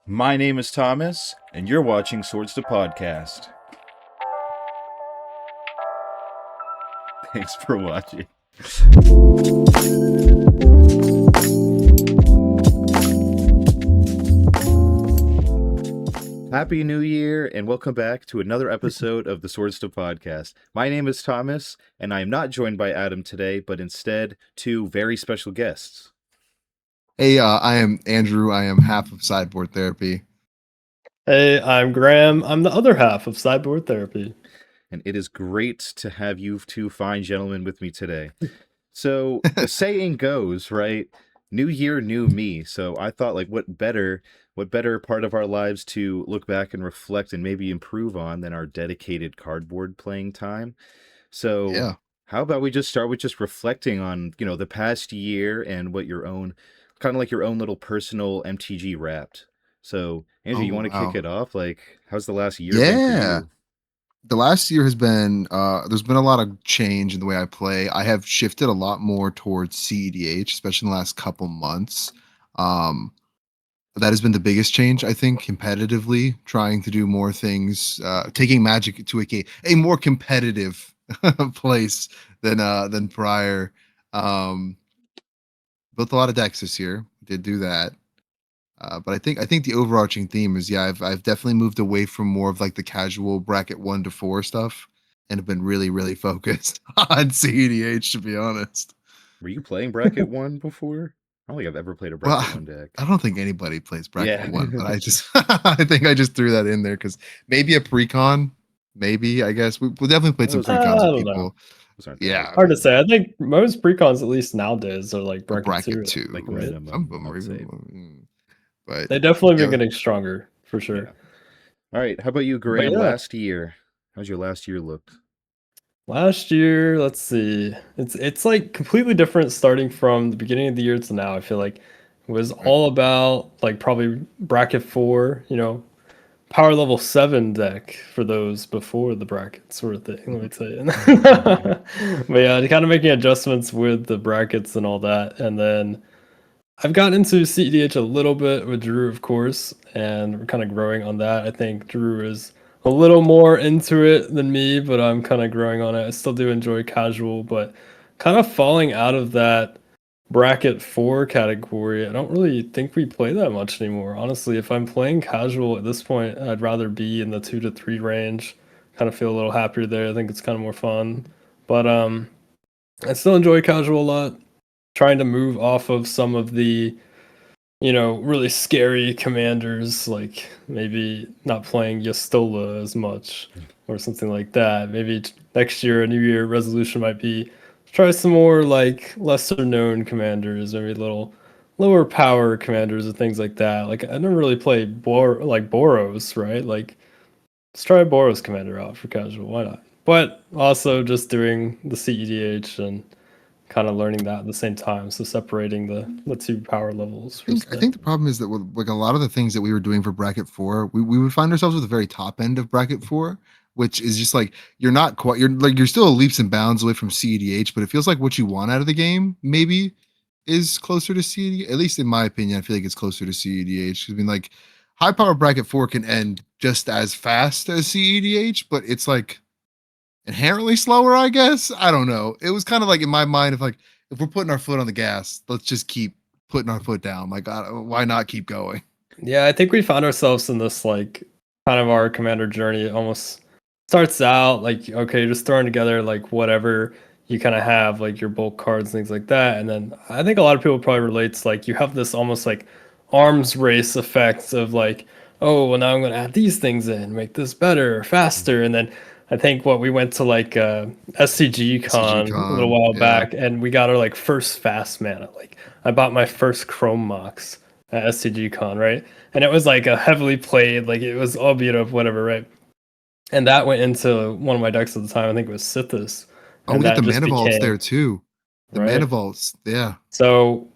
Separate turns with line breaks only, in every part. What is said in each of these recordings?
My name is Thomas, and you're watching Swords to Podcast. Thanks for watching. Happy New Year, and welcome back to another episode of the Swords to Podcast. My name is Thomas, and I am not joined by Adam today, but instead two very special guests.
Hey, I am Andrew. I am half of Sideboard Therapy.
Hey, I'm Graham. I'm the other half of Sideboard Therapy.
And it is great to have you two fine gentlemen with me today. So the saying goes, right? New year, new me. So I thought, like, what better part of our lives to look back and reflect and maybe improve on than our dedicated cardboard playing time. So
Yeah.
how about we just start with just reflecting on, the past year and what your own, kind of like your own little personal MTG wrapped. So Andrew, you want to kick it off? Like, how's the last year been for you?
The last year has been, there's been a lot of change in the way I play. I have shifted a lot more towards CEDH, especially in the last couple months. That has been the biggest change, I think, competitively, trying to do more things, taking Magic to a more competitive place than prior. Built a lot of decks this year. Did do that. But I think the overarching theme is I've definitely moved away from more of like the casual bracket 1 to 4 stuff and have been really focused on CEDH, to be honest.
Were you playing bracket 1 before? I don't think I've ever played a bracket 1 deck.
I don't think anybody plays bracket 1, but I think I just threw that in there because maybe a precon, maybe, I guess. We'll definitely play some precons with people. Yeah.
Hard to say. I think most precons, at least nowadays, are like bracket
2.
Like minimum,
some of them are even. But
they definitely been getting stronger for sure.
Yeah. All right, how about you, Graham? Last year, how's your last year looked?
Last year, let's see. It's like completely different starting from the beginning of the year to now. I feel like it was all about like probably bracket 4, power level 7 deck for those before the bracket sort of thing. Let me tell you. But yeah, kind of making adjustments with the brackets and all that, and then I've gotten into CEDH a little bit with Drew, of course, and we're kind of growing on that. I think Drew is a little more into it than me, but I'm kind of growing on it. I still do enjoy casual, but kind of falling out of that bracket 4 category. I don't really think we play that much anymore. Honestly, if I'm playing casual at this point, I'd rather be in the 2 to 3 range. Kind of feel a little happier there. I think it's kind of more fun. But I still enjoy casual a lot. Trying to move off of some of the, really scary commanders, like maybe not playing Yastola as much or something like that. Maybe next year, a New Year resolution might be try some more like lesser known commanders, maybe little lower power commanders and things like that. Like I never really play Boros, right? Like let's try a Boros commander out for casual. Why not? But also just doing the CEDH and kind of learning that at the same time, so separating the two power levels.
I think the problem is that with like a lot of the things that we were doing for bracket 4, we would find ourselves at the very top end of bracket 4, which is just like you're still leaps and bounds away from CEDH, but it feels like what you want out of the game maybe is closer to CEDH. At least in my opinion, I feel like it's closer to CEDH. I mean, like high power bracket 4 can end just as fast as CEDH, but it's like inherently slower, I guess. I don't know. It was kind of like in my mind, if we're putting our foot on the gas, let's just keep putting our foot down. Like, why not keep going?
Yeah, I think we found ourselves in this like kind of our commander journey. It almost starts out like, okay, just throwing together like whatever you kind of have, like your bulk cards, things like that. And then I think a lot of people probably relate to like you have this almost like arms race effect of like, oh, well, now I'm going to add these things in, make this better or faster. And then I think we went to like SCG Con a little while back, and we got our like first fast mana. Like I bought my first Chrome Mox at SCG Con, right? And it was like a heavily played, like it was all beat up, whatever, right? And that went into one of my decks at the time. I think it was Sithis.
Oh, we got the Mana Vaults there too. The Mana Vaults, yeah.
So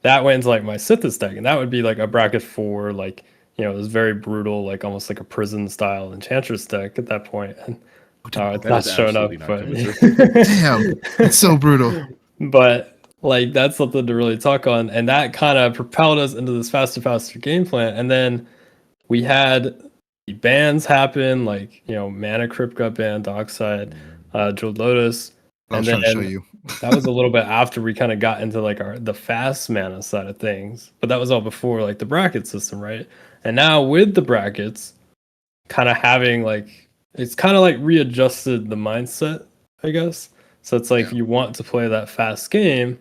that went into like my Sithis deck, and that would be like a bracket 4, like, it was very brutal, like almost like a prison style Enchantress deck at that point. And it's not showing up, but
damn, it's so brutal.
But Like that's something to really talk on, and that kind of propelled us into this faster game plan. And then we had the bans happen, like Mana Crypt got banned, Dockside, Jeweled Lotus,
I
and
was trying to show
then
you.
that was a little bit after we kind of got into like the fast mana side of things. But that was all before like the bracket system, right? And now with the brackets, kind of having like it's kind of like readjusted the mindset, I guess. So it's like
Yeah.
you want to play that fast game,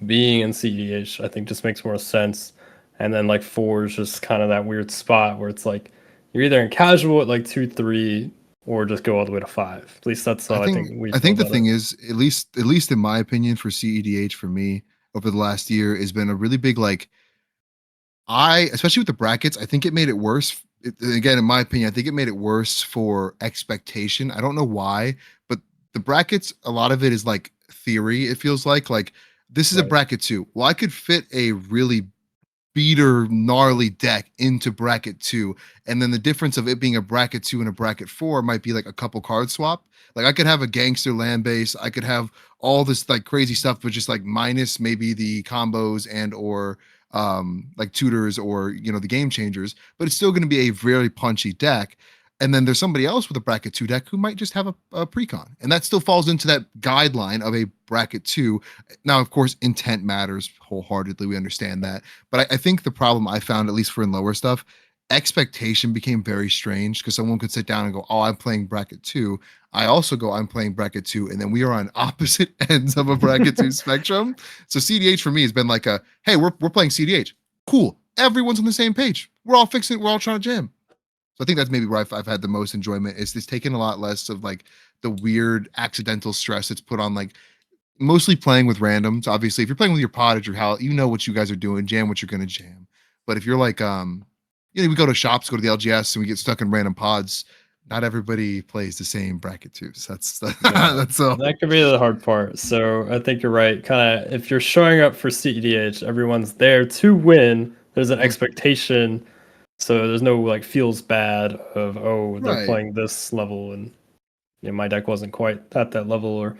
being in CEDH, I think just makes more sense. And then like 4 is just kind of that weird spot where it's like you're either in casual at like 2, 3, or just go all the way to 5. At least that's how I think we
I
feel
think the
about it.
thing is, at least in my opinion, for CEDH for me over the last year has been a really big like especially with the brackets, I think it made it worse. Again, in my opinion, I think it made it worse for expectation. I don't know why, but the brackets, a lot of it is like theory. It feels like this is a
Right.
bracket too. Well, I could fit a really beater gnarly deck into bracket 2, and then the difference of it being a bracket 2 and a bracket 4 might be like a couple card swap. Like I could have a gangster land base, I could have all this like crazy stuff, but just like minus maybe the combos and or like tutors or the game changers, but it's still going to be a very punchy deck. And then there's somebody else with a bracket 2 deck who might just have a precon, and that still falls into that guideline of a bracket 2. Now of course intent matters wholeheartedly, we understand that, but I think the problem I found, at least for in lower stuff, expectation became very strange because someone could sit down and go, "Oh, I'm playing bracket 2." I also go, "I'm playing bracket 2," and then we are on opposite ends of a bracket 2 spectrum. So CDH for me has been like a, "Hey, we're playing CDH. Cool. Everyone's on the same page. We're all fixing. We're all trying to jam." So I think that's maybe where I've had the most enjoyment. Is it's taken a lot less of like the weird accidental stress that's put on like mostly playing with randoms. Obviously, if you're playing with your pod at your house, you know what you guys are doing, jam what you're gonna jam. But if you're like, we go to shops, go to the LGS, and we get stuck in random pods. Not everybody plays the same bracket too. So that's
Yeah.
that's all.
That could be the hard part. So I think you're right. Kind of if you're showing up for CEDH, everyone's there to win. There's an
Mm,
expectation. So there's no like feels bad of they're
right.
playing this level and my deck wasn't quite at that level or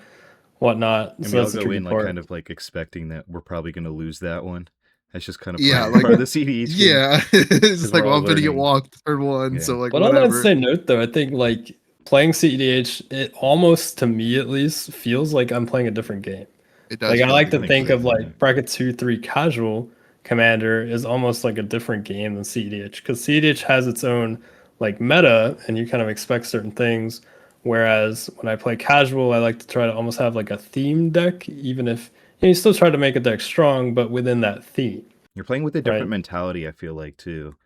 whatnot.
And
So
we all
that's the
go
tricky
in like
part.
kind of like expecting that we're probably going to lose that one. That's just kind of
Yeah,
part
like
part of the CDH game
yeah. It's
because
just
we're
like, well,
all
I'm gonna get
learning.
walked turn one.
Yeah,
So like
But on that
whatever.
same note, though, I think like playing CEDH, it almost to me at least feels like I'm playing a different game.
It
Like
does
I
feel like
like
a
to
I think
different
think
so
of
game.
too. Yeah.
like bracket 2, 3 casual commander is almost like a different game than CEDH because CEDH has its own like meta and you kind of expect certain things. Whereas when I play casual, I like to try to almost have like a theme deck, even if you still try to make a deck strong, but within that theme,
You're playing with a different
right?
mentality, I feel like too.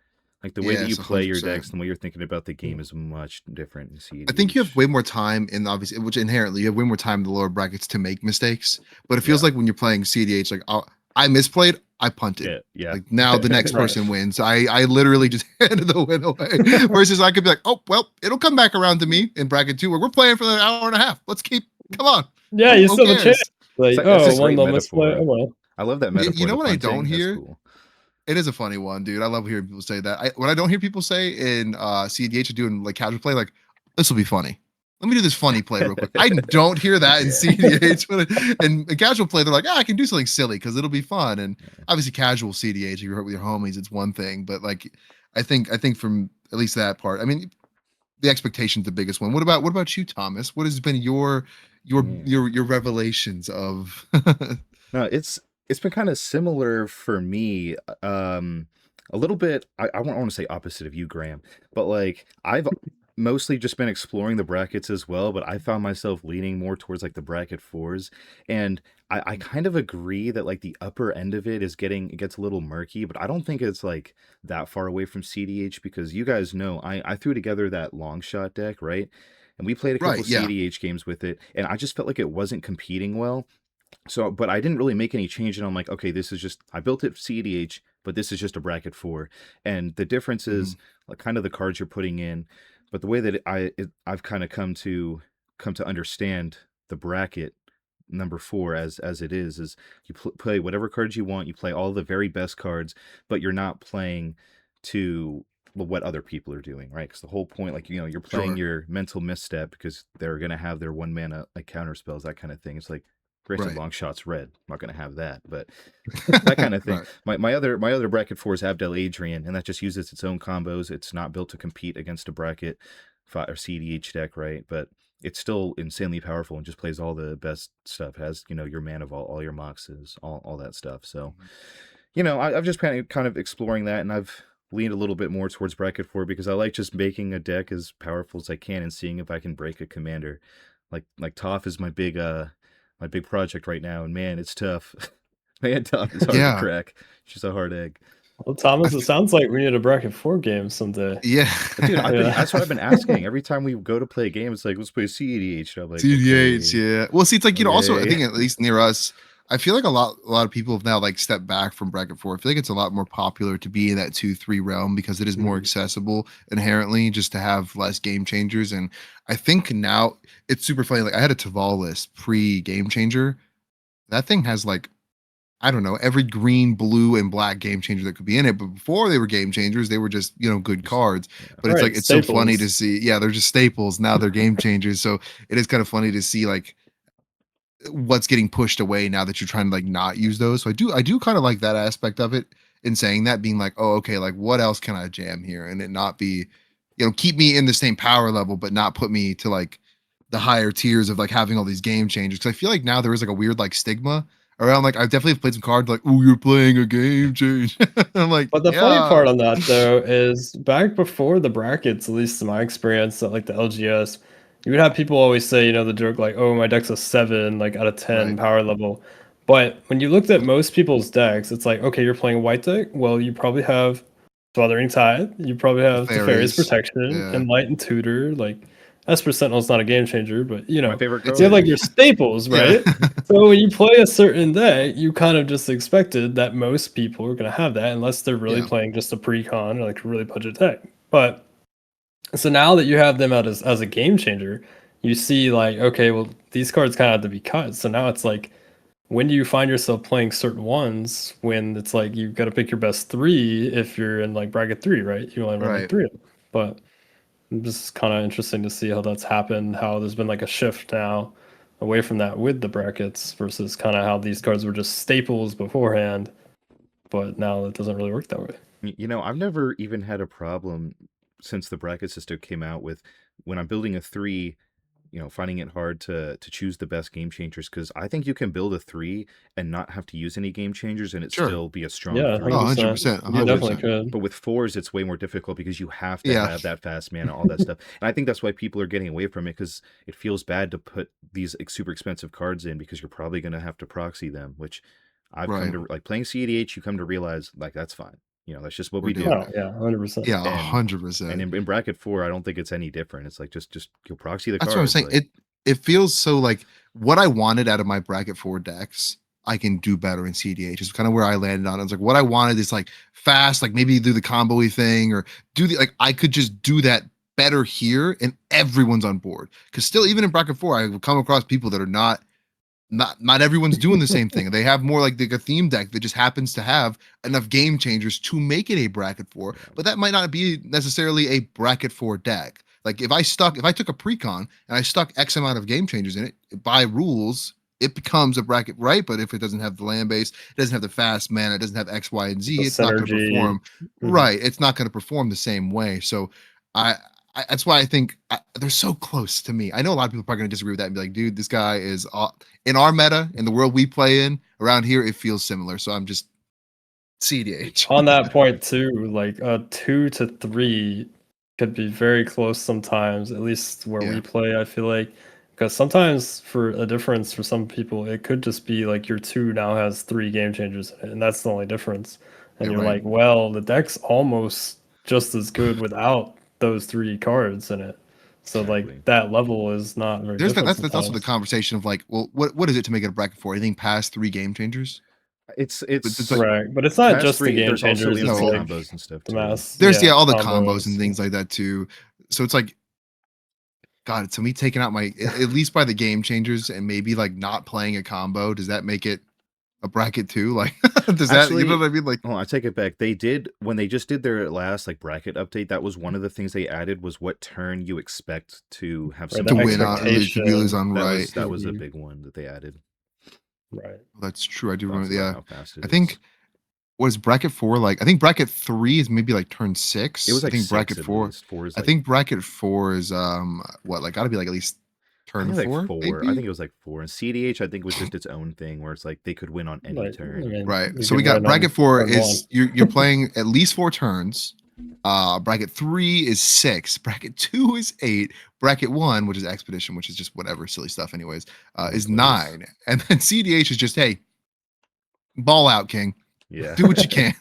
Like the way that you
Yes,
play your
100%.
decks and the way you're thinking about the game is much different in
I think you have
CEDH.
way more time in, obviously, which inherently you have way more time in the lower brackets to make mistakes. But it feels
Yeah.
like when you're playing CDH, like I misplayed, I punted.
Yeah. Yeah.
Like now the next
Right.
person wins. I literally just handed the win away. Versus I could be like, oh well, it'll come back around to me in bracket 2 where we're playing for an hour and a half. Let's keep. Come on.
Yeah,
Who,
you
who
still have a chance.
cares?
Like,
That's a
oh, one
great
little misplay. Oh
metaphor.
well.
I love that
You
metaphor.
know
The
what I don't
punting. That's
hear?
cool.
It is a funny one, dude. I love hearing people say that. What I don't hear people say in CDH or doing like casual play, like, this will be funny. Let me do this funny play real quick. I don't hear that in
Yeah.
CDH. And in casual play, they're like, I can do something silly because it'll be fun. And obviously, casual CDH, if you're with your homies, it's one thing. But like, I think from at least that part, I mean, the expectation's the biggest one. What about you, Thomas? What has been your
Yeah.
your revelations of?
No, it's been kind of similar for me. A little bit. I won't want to say opposite of you, Graham, but like I've mostly just been exploring the brackets as well. But I found myself leaning more towards like the bracket fours, and I kind of agree that like the upper end of it gets a little murky. But I don't think it's like that far away from CDH because you guys know I threw together that long shot deck, right? And we played a couple
Right? Yeah.
CDH games with it, and I just felt like it wasn't competing well. So, but I didn't really make any change, and I'm like, okay, this is just I built it CEDH, but this is just a bracket four, and the difference
Mhm.
is like kind of the cards you're putting in, but the way that I've kind of come to understand the bracket number four as it is you play whatever cards you want, you play all the very best cards, but you're not playing to what other people are doing, right? Because the whole point, like you're playing
Sure.
your mental misstep because they're gonna have their one mana like counter spells, that kind of thing. It's like Granted,
Right.
long shots red. I'm not gonna have that, but that kind of thing.
Right.
My other bracket 4 is Abdel Adrian, and that just uses its own combos. It's not built to compete against a bracket 5 or CDH deck, right? But it's still insanely powerful and just plays all the best stuff. Has, you know, your mana vault, all your moxes, all that stuff. So, you know, I've just kind of exploring that, and I've leaned a little bit more towards bracket 4 because I like just making a deck as powerful as I can and seeing if I can break a commander. Like Toph is my big project right now, and man, it's tough. Man, Toph is hard to
Yeah.
crack. It's just a hard egg.
Well,
I
Thomas, it
th-
sounds like we need a bracket 4 game someday.
yeah.
Dude,
Yeah.
that's what I've been asking. Every time we go to play a game, it's like, let's play CEDH. And I'm like,
CDH,
okay,
yeah. Well, see, it's like, you know, also I
okay.
think at least near us, I feel like a lot of people have now like stepped back from bracket 4. I feel like it's a lot more popular to be in that 2-3 realm because it is more
Mhm.
accessible inherently, just to have less game changers. And I think now it's super funny. Like I had a Taval list pre game changer. That thing has like, I don't know, every green, blue, and black game changer that could be in it. But before they were game changers, they were just, you know, good
Just,
cards.
yeah.
But it's like
Right,
it's so funny to
staples.
see. Yeah, they're just staples. Now they're game changers. So it is kind of funny to see like what's getting pushed away now that you're trying to like not use those. So I do kind of like that aspect of it in saying that, being like, oh, okay, like what else can I jam here? And it not be, you know, keep me in the same power level, but not put me to like the higher tiers of like having all these game changers. Cause I feel like now there is like a weird like stigma around like I definitely have played some cards like, oh, you're playing a game change. I'm like,
But the funny
yeah,
part on that though is back before the brackets, at least in my experience, at like the LGS, you would have people always say, you know, the joke like, "Oh, my deck's a 7, like out of 10
right,
power level." But when you looked at most people's decks, it's like, okay, you're playing a white deck. Well, you probably have Smothering Tide, you probably
the
have Teferi's
fairies,
Protection,
yeah,
Enlightened Tutor, like Esper Sentinel's not a game changer, but you
My
know,
favorite
it's
you have
card.
like your staples,
yeah,
right? So when you play a certain deck, you kind of just expected that most people are going to have that unless they're really
yeah,
playing just a pre-con or like a really budget deck. But so now that you have them out as a game changer, you see like, okay, well, these cards kind of have to be cut. So now it's like, when do you find yourself playing certain ones when it's like you've got to pick your best 3 if you're in like bracket 3, right? You only run like
right.
3 of them. But this is kind of interesting to see how that's happened, how there's been like a shift now away from that with the brackets versus kind of how these cards were just staples beforehand, but now it doesn't really work that way.
You know, I've never even had a problem since the bracket system came out with when I'm building a 3, you know, finding it hard to choose the best game changers because I think you can build a 3 and not have to use any game changers and it
Sure.
still be a strong
Yeah,
3.
Oh,
100%.
100%,
You
But with
definitely
100%.
could.
but with 4s, it's way more difficult because you have to
Yeah,
have that fast mana, all that stuff. And I think that's why people are getting away from it because it feels bad to put these super expensive cards in because you're probably going to have to proxy them, which I've come
right.
to like playing CEDH, you come to realize like that's fine. You know, that's just what
We're
we
doing
do.
Oh,
it.
yeah, 100%.
Yeah,
And
100%.
in bracket 4, I don't think it's any different. It's like just you'll proxy the
That's what I'm
cards
saying.
like
It feels so like what I wanted out of my bracket 4 decks, I can do better in CDH. It's kind of where I landed on. It's like what I wanted is like fast, like maybe do the combo-y thing or do the like I could just do that better here and everyone's on board. Because still, even in bracket 4, I come across people that are not everyone's doing the same thing. They have more like a theme deck that just happens to have enough game changers to make it a bracket 4,
yeah.
but that might not be necessarily a bracket 4 deck. Like if I took a precon and I stuck X amount of game changers in it, by rules, it becomes a bracket, right? But if it doesn't have the land base, it doesn't have the fast mana, it doesn't have X, Y, and Z,
The
it's not going to
synergy.
perform
Mhm.
right. It's not going to perform the same way. So I that's why I think they're so close to me. I know a lot of people are probably going to disagree with that and be like, dude, this guy is in our meta, in the world we play in, around here, it feels similar. So I'm just CDH.
On that point too, like a 2 to 3 could be very close sometimes, at least where
Yeah.
we play, I feel like. Because sometimes for a difference for some people, it could just be like your 2 now has 3 game changers in it, and that's the only difference. And
Yeah,
you're
right.
like, well, the deck's almost just as good without those 3 cards in it. So
Exactly.
like that level is not very
There's
different
that's also the
sometimes.
conversation of like, well, what is it to make it a bracket for? Anything past 3 game changers? But it's like,
Right. But it's not
past
just the
3.
game
There's also
changers, it's
instant
no,
like
combos and stuff
the
too.
mass,
there's
yeah,
all the combos and
combos.
things like that too. So it's like, God, to me taking out my at least by the game changers and maybe like not playing a combo, does that make it a bracket too? Like, does that, you know
Actually,
what I mean? Like,
oh, I take it back. They did when they just did their last like bracket update. That was one of the things they added was what turn you expect to have
Right,
some
the
to
kind of
win
win
on,
on.
you could be lose
expectation.
on, right.
That was a
Mhm.
big one that they added.
Right.
That's true. I do
Talks
remember.
about
Yeah,
how fast it
I
is.
think was bracket 4 like. I think bracket 3 is maybe like turn
It
6.
was
I
like
think
6
bracket
at
4.
least. 4 is
I
like,
think bracket 4 is what, like, got to be like at least
I
turn
think like
4
4. I
maybe.
think it was like 4. And CDH I think was just its own thing where it's like they could win on any
Like, I
turn.
mean,
Right.
you
So we
can
got
win
bracket
on
4
turn one.
is you're playing at least 4 turns. Bracket 3 is 6. Bracket 2 is 8. Bracket 1, which is expedition, which is just whatever silly stuff anyways,
One
is
plays.
9. And then CDH is just, hey, ball out, king.
Yeah.
Do what you can.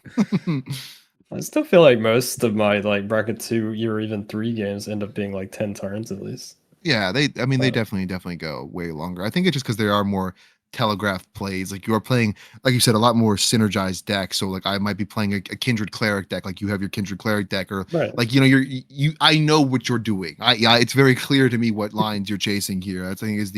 I still feel like most of my like bracket 2 or even 3 games end up being like 10 turns at least.
Yeah, they
Uh,
definitely go way longer. I think it's just because there are more telegraphed plays. Like you are playing, like you said, a lot more synergized decks. So like I might be playing a Kindred Cleric deck, like you have your Kindred Cleric deck, or
Right.
like you I know what you're doing. Yeah, it's very clear to me what lines you're chasing here. That's I think is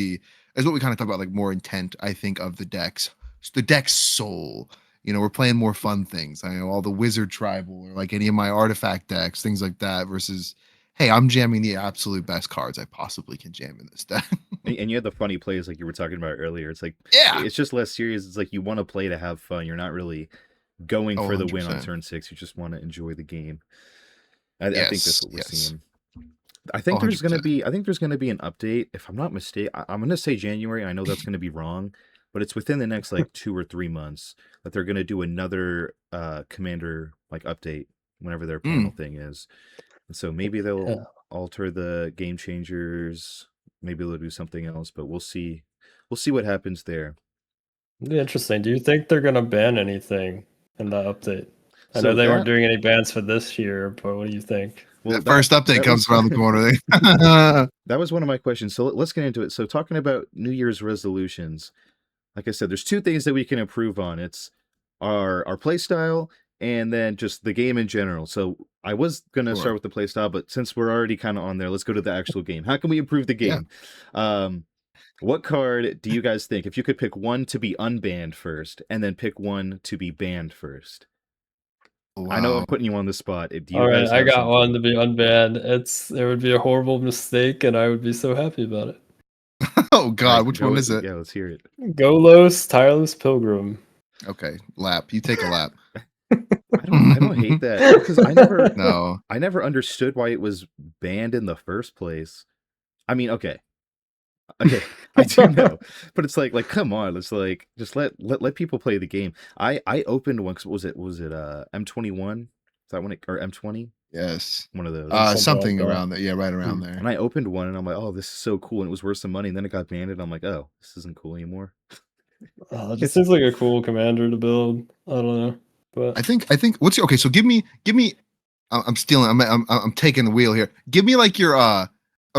what we kind of talk about, like more intent, I think, of the decks. The deck's soul. We're playing more fun things. I know all the wizard tribal or like any of my artifact decks, things like that, versus hey, I'm jamming the absolute best cards I possibly can jam in this deck.
And you had the funny plays like you were talking about earlier. It's like
Yeah.
it's just less serious. It's like you want to play to have fun. You're not really going
Oh,
for the win on
100%.
turn 6. You just want to enjoy the game. I think that's
Yes.
what we're
Yes.
seeing.
Oh, 100%.
I think there's gonna be an update. If I'm not mistaken, I'm gonna say January. I know that's gonna be wrong, but it's within the next like 2 or 3 months that they're gonna do another commander like update whenever their panel
Mm.
thing is. And so maybe they'll
Yeah.
alter the game changers. Maybe they'll do something else, but we'll see. We'll see what happens there.
It'd be interesting. Do you think they're gonna ban anything in the update? I know
So
they weren't
that
doing any bans for this year, but what do you think?
well
That first update
that
comes
was
around the corner.
that was one of my questions. So let's get into it. So talking about New Year's resolutions, like I said, there's two things that we can improve on. It's our play style and then just the game in general. So I was gonna start
Sure.
with the play style, but since we're already kind of on there, let's go to the actual game. How can we improve the
Yeah.
game? What card do you guys think, if you could pick one to be unbanned first and then pick one to be banned first? I know I'm
Wow.
putting you on the spot. Do
All
you
right,
guys
I
have
got one
something?
to be unbanned. It would be a horrible mistake, and I would be so happy about it.
Oh
All right,
God, which
go.
one is it?
Yeah, let's hear it.
Golos, Tireless Pilgrim.
Okay, lap. You take a lap.
I don't hate that because
No.
I never understood why it was banned in the first place. I mean, okay, I do know, but it's like come on, it's like just let people play the game. I opened one. Was it M21? Is that when it, or M20?
Yes.
One of those.
Something like
Something
that.
around there. Yeah, right around there.
And I opened one and I'm like, oh, this is so cool, and it was worth some money. And then it got banned, and I'm like, oh, this isn't cool anymore.
It just seems like a cool commander to build. I don't know, but
I think what's okay, so give me I'm stealing I'm taking the wheel here. Give me like your a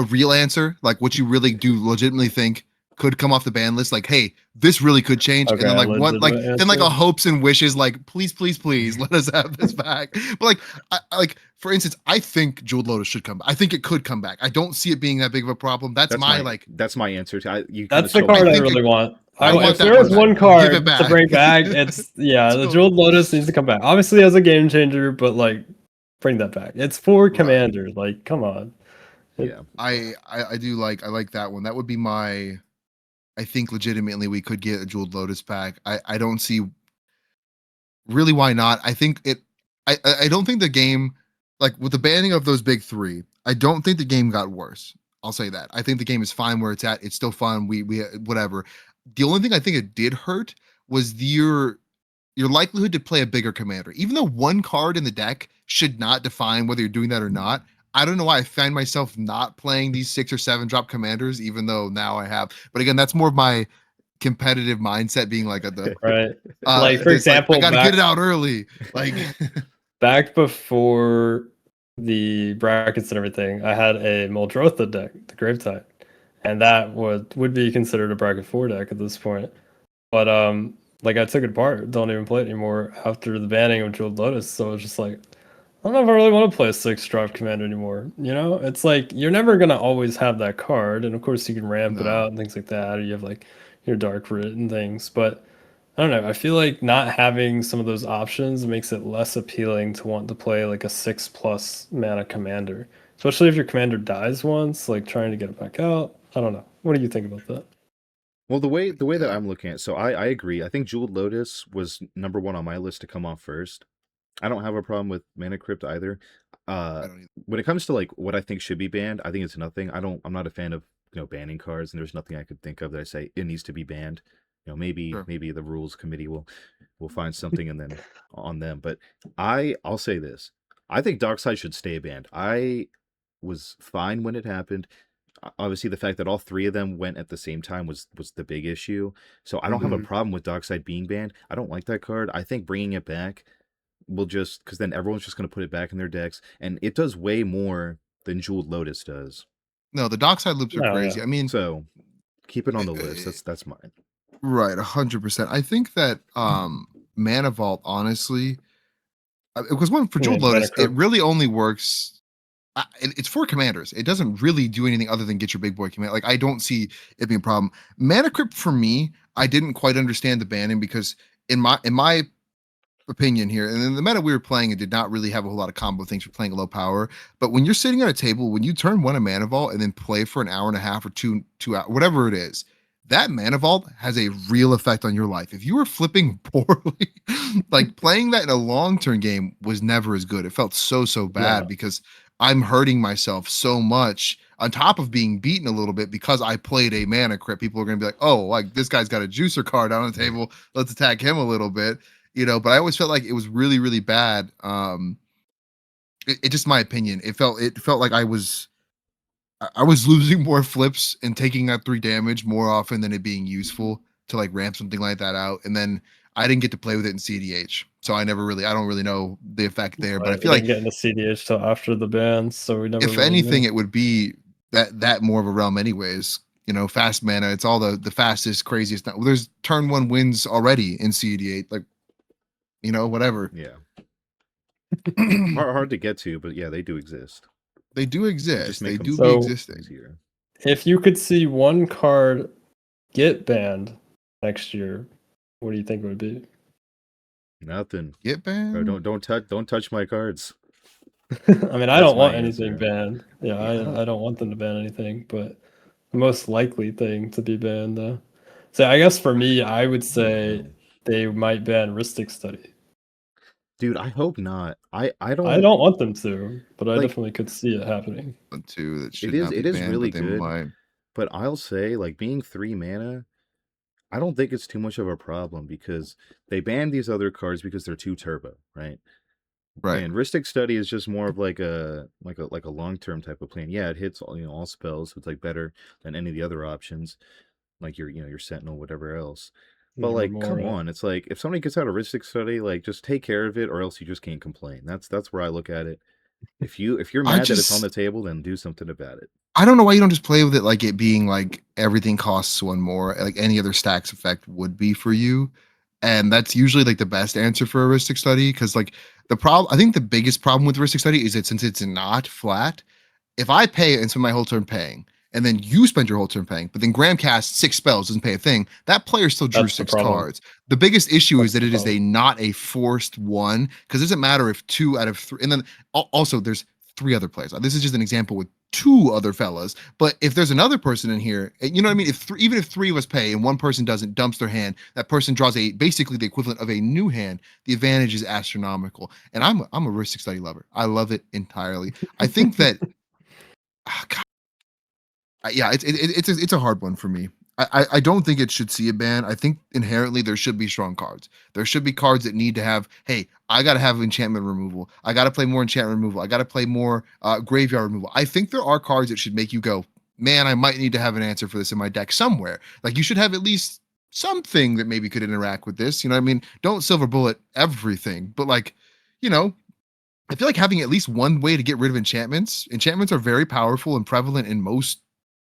real answer, like what you really do legitimately think could come off the ban list, like hey, this really could change. And
okay,
then
a
like what, like
legitimate
then like a
answer.
hopes and wishes, like please let us have this back. But like like for instance, I think Jeweled Lotus should come back. I think it could come back. I don't see it being that big of a problem. That's my like
That's my answer to you. Kind of
That's the
stole my
I
card I
think
answer.
really want.
I want
If
that
there
one
was
back.
one
Give it
card to
back.
bring back, it's the
So-
Jeweled Lotus needs to come back. Obviously, as a game changer, but like, bring that back. It's for
Right.
Commander. Like, come on.
Yeah.
I do like I like that one. That would be my I think legitimately we could get a Jeweled Lotus pack. I don't see really why not. I think it I don't think the game, like with the banning of those big three, I don't think the game got worse. I'll say that. I think the game is fine where it's at. It's still fun. We whatever. The only thing I think it did hurt was your likelihood to play a bigger commander. Even though one card in the deck should not define whether you're doing that or not, I don't know why I find myself not playing these 6 or 7 drop commanders, even though now I have. But again, that's more of my competitive mindset being like
Right. Like, for
it's like I
example,
got to get it out early. Like
back before the brackets and everything, I had a Muldrotha deck, the Gravetide, and that would be considered a bracket 4 deck at this point. But like I took it apart, don't even play it anymore after the banning of Jeweled Lotus. So it's just like, I don't know if I really want to play a 6 drop commander anymore. You know, it's like you're never gonna always have that card, and of course you can ramp it
no.
out and things like that, or you have like your Dark Rit and things. But I don't know. I feel like not having some of those options makes it less appealing to want to play like a 6+ mana commander, especially if your commander dies once. Like trying to get it back out. I don't know. What do you think about that?
Well, the way that
Yeah,
I'm looking at, so I agree. I think Jeweled Lotus was number one on my list to come off first. I don't have a problem with Mana Crypt either. Uh,
I don't either.
when it comes to like what I think should be banned, I think it's nothing. I'm not a fan of banning cards, and there's nothing I could think of that I say it needs to be banned. Maybe
Sure.
maybe the rules committee will find something and then on them. But I'll say this: I think Darkseid should stay banned. I was fine when it happened. Obviously, the fact that all three of them went at the same time was the big issue. So I don't have a
Mhm.
problem with Darkseid being banned. I don't like that card. I think bringing it back will just because then everyone's just going to put it back in their decks, and it does way more than Jeweled Lotus does.
No, the dockside loops are
Oh yeah.
crazy. I mean,
So keep it on
eh,
the list.
eh,
That's mine.
right, 100%. I think that Mana Vault, honestly, because one for
You
Jeweled
mean Mana
Lotus, it
Crypt?
really only works. It's for commanders. It doesn't really do anything other than get your big boy command. Like I don't see it being a problem. Mana Crypt for me, I didn't quite understand the banning because in my opinion here, and in the meta we were playing, it did not really have a whole lot of combo things for playing a low power. But when you're sitting at a table, when you turn one a mana vault and then play for an hour and a half or two hours, whatever it is, that mana vault has a real effect on your life. If you were flipping poorly, like playing that in a long term game was never as good. It felt so bad
No.
because I'm hurting myself so much. On top of being beaten a little bit because I played a mana crypt, people are gonna be like, "Oh, like this guy's got a juicer card on the table. Let's attack him a little bit." But I always felt like it was really bad. It just my opinion. It felt like I was losing more flips and taking that 3 damage more often than it being useful to like ramp something like that out. And then I didn't get to play with it in CDH, so I don't really know the effect there. But I
Right. We
feel like
didn't get into CDH till after the ban, so we never
if
really
anything,
knew.
it would be that more of a realm, anyways. Fast mana. It's all the fastest, craziest. There's turn one wins already in CDH. Like whatever.
Yeah, hard to get to, but yeah, they do exist.
They do
They just
exist.
make
They
them
do be
So
existing.
easier.
if you could see one card get banned next year, what do you think it would be?
Nothing.
Get
Bro,
banned?
don't touch my cards.
I mean, I
That's
don't
my
want anything
answer.
banned. Yeah,
Yeah,
I don't want them to ban anything, but the most likely thing to be banned, though. So I guess for me, I would say they might ban Ristic Study.
Dude, I hope not. I
I
don't
don't want them to, but I
like
definitely could see it happening.
one two that
it
should
is
not be
it is
banned,
really
but they
good,
might.
but I'll say like being 3 mana, I don't think it's too much of a problem because they banned these other cards because they're too turbo, right?
Right.
And Ristic Study is just more of like a long-term type of plan. Yeah, it hits all spells, so it's like better than any of the other options, like your Sentinel, whatever else. But
Yeah,
like, come
Remora.
on, it's like if somebody gets out a Ristic Study, like just take care of it, or else you just can't complain. That's where I look at it. If you're
I
mad that it's on
just
the table, then do something about it.
I don't know why you don't just play with it like it being like everything costs one more, like any other stacks effect would be for you. And that's usually like the best answer for a heuristic study because like I think the biggest problem with heuristic study is that since it's not flat, if I pay and spend my whole turn paying, and then you spend your whole turn paying, but then Graham casts 6 spells, doesn't pay a thing, that player still drew
That's the
six
problem.
cards. The biggest issue is
That's
that
the
it is
problem.
not a forced one, because it doesn't matter if 2 out of 3, and then also there's 3 other players. This is just an example with 2 other fellas, but if there's another person in here, you know what I mean? Even if 3 of us pay and one person doesn't, dumps their hand, that person draws basically the equivalent of a new hand. The advantage is astronomical, and I'm a heuristic study lover. I love it entirely. I think that. God, yeah, it's a hard one for me. I don't think it should see a ban. I think inherently there should be strong cards. There should be cards that need to have. Hey, I got to have enchantment removal. I got to play more enchantment removal. I got to play more graveyard removal. I think there are cards that should make you go, man. I might need to have an answer for this in my deck somewhere. Like you should have at least something that maybe could interact with this. You know what I mean? Don't silver bullet everything, but like, you know, I feel like having at least one way to get rid of enchantments. Enchantments are very powerful and prevalent in most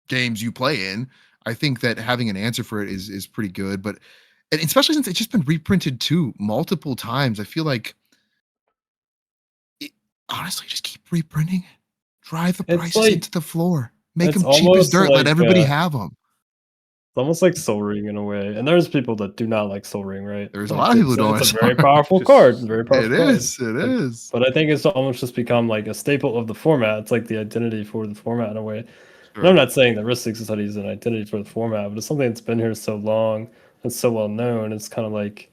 games you play in. I think that having an answer for it is pretty good, but and especially since it's just been reprinted too multiple times, I feel like it, honestly just keep reprinting it. Drive the
It's
prices
like
into the floor. Make
it's
them cheap as
almost
dirt. Let
like
everybody have them.
it's almost like Soul Ring in a way. And there's people that do not like Soul Ring, right?
There's a lot
Like
of people who don't
it's
like
a very
sorry.
powerful card,
Just
very
It
powerful card.
is. It
But
is.
but I think it's almost just become like a staple of the format. It's like the identity for the format in a way. And I'm not saying that Risk Study is an identity for the format, but it's something that's been here so long and so well known. It's kind of like,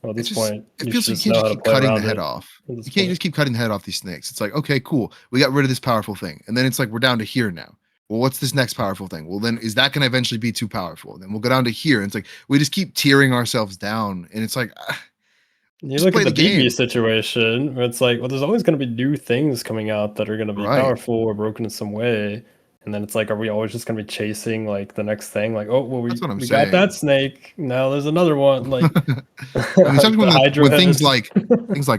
well, at this point,
it
you
feels
should
like you
just
can't
know
just
how to
keep
play
cutting the
around
head
it
off.
at this
You can't
point.
just keep cutting the head off these snakes. It's like, okay, cool. We got rid of this powerful thing. And then it's like, we're down to here now. Well, what's this next powerful thing? Well, then is that going to eventually be too powerful? Then we'll go down to here. And it's like, we just keep tearing ourselves down. And it's like,
You
just
look
play
at the
the game.
BB situation, where it's like, well, there's always going to be new things coming out that are going to be
Right.
powerful or broken in some way. And then it's like, are we always just going to be chasing like the next thing? Like, oh, well,
That's what I'm
we got
saying.
that snake. Now there's another one. Like,
I mean, especially
the
when
Hydra
when
head
things
is-
like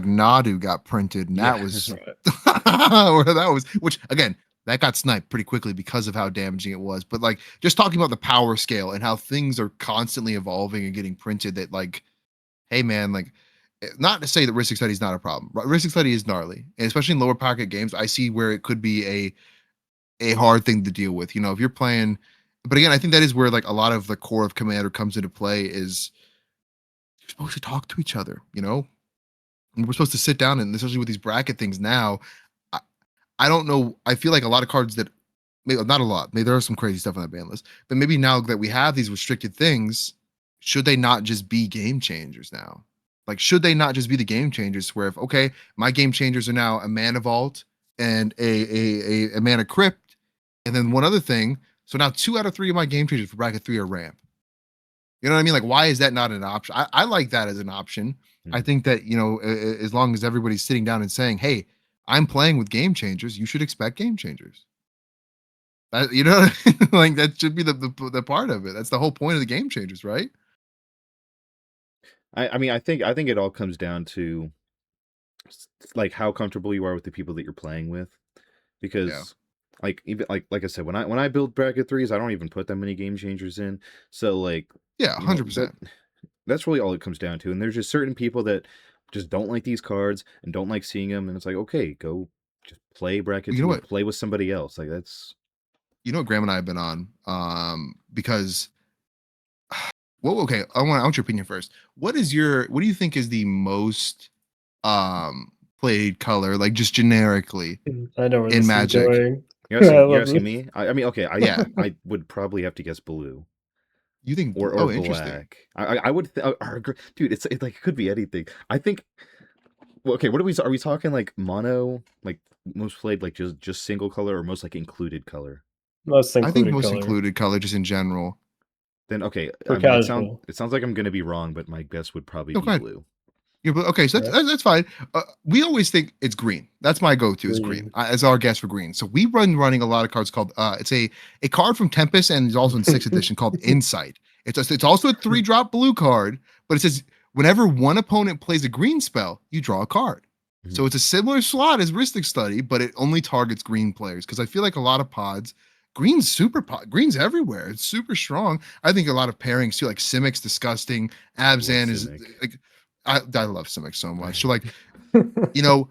Nadu got printed, and that
Yeah.
was
Right.
where that was, which again, that got sniped pretty quickly because of how damaging it was. But like, just talking about the power scale and how things are constantly evolving and getting printed, that like, hey man, like, not to say that Risk Study is not a problem. Risk Study is gnarly, and especially in lower pocket games, I see where it could be a hard thing to deal with. You know, if you're playing, but again, I think that is where like a lot of the core of Commander comes into play. Is you're supposed to talk to each other, you know, and we're supposed to sit down, and especially with these bracket things now, I, I don't know. I feel like a lot of cards that, maybe not a lot, maybe there are some crazy stuff on that ban list, but maybe now that we have these restricted things, should they not just be game changers now? Like, should they not just be the game changers where if, okay, my game changers are now a mana vault and a mana crypt, and then one other thing. So now 2 out of 3 of my game changers for bracket 3 are ramp. You know what I mean? Like, why is that not an option? I like that as an option. I think that, you know, as long as everybody's sitting down and saying, hey, I'm playing with game changers, you should expect game changers. That, you know, like that should be the part of it. That's the whole point of the game changers, right?
I mean, I think it all comes down to like how comfortable you are with the people that you're playing with, because like even like I said, when I build bracket threes, I don't even put that many game changers in. So like,
Yeah,
you know,
100%.
that's really all it comes down to. And there's just certain people that just don't like these cards and don't like seeing them, and it's like, okay, go just play bracket
You know
two or
what?
play with somebody else. Like that's
You know what Graham and I have been on? Because well, okay, I want your opinion first. What do you think is the most played color, like just generically
I know where
in
this
Magic?
is going.
you're asking,
I
you're
love
asking
this.
me. I mean, okay,
Yeah.
I would probably have to guess blue.
You think
Or
oh, interesting.
black. I would dude. It's like it could be anything. I think. Well, okay, what are we talking like mono, like most played, like just single color, or most like included color?
Most
I think
included
most
color
included color just in general.
Then okay,
for
I mean
casual.
it sounds like I'm gonna be wrong, but my guess would probably
No,
be
go ahead.
blue.
Yeah, but okay, so that's fine. We always think it's green. That's my go-to is green as our guess for green. So we running a lot of cards called it's a card from Tempest, and it's also in 6th edition called Insight. It's also a 3-drop blue card, but it says whenever one opponent plays a green spell, you draw a card. So it's a similar slot as Ristic Study, but it only targets green players, because I feel like a lot of pods, green's green's everywhere. It's super strong. I think a lot of pairings too, like Simic's disgusting. Abzan is
Simic.
like, I love Simic so much. So like, you know,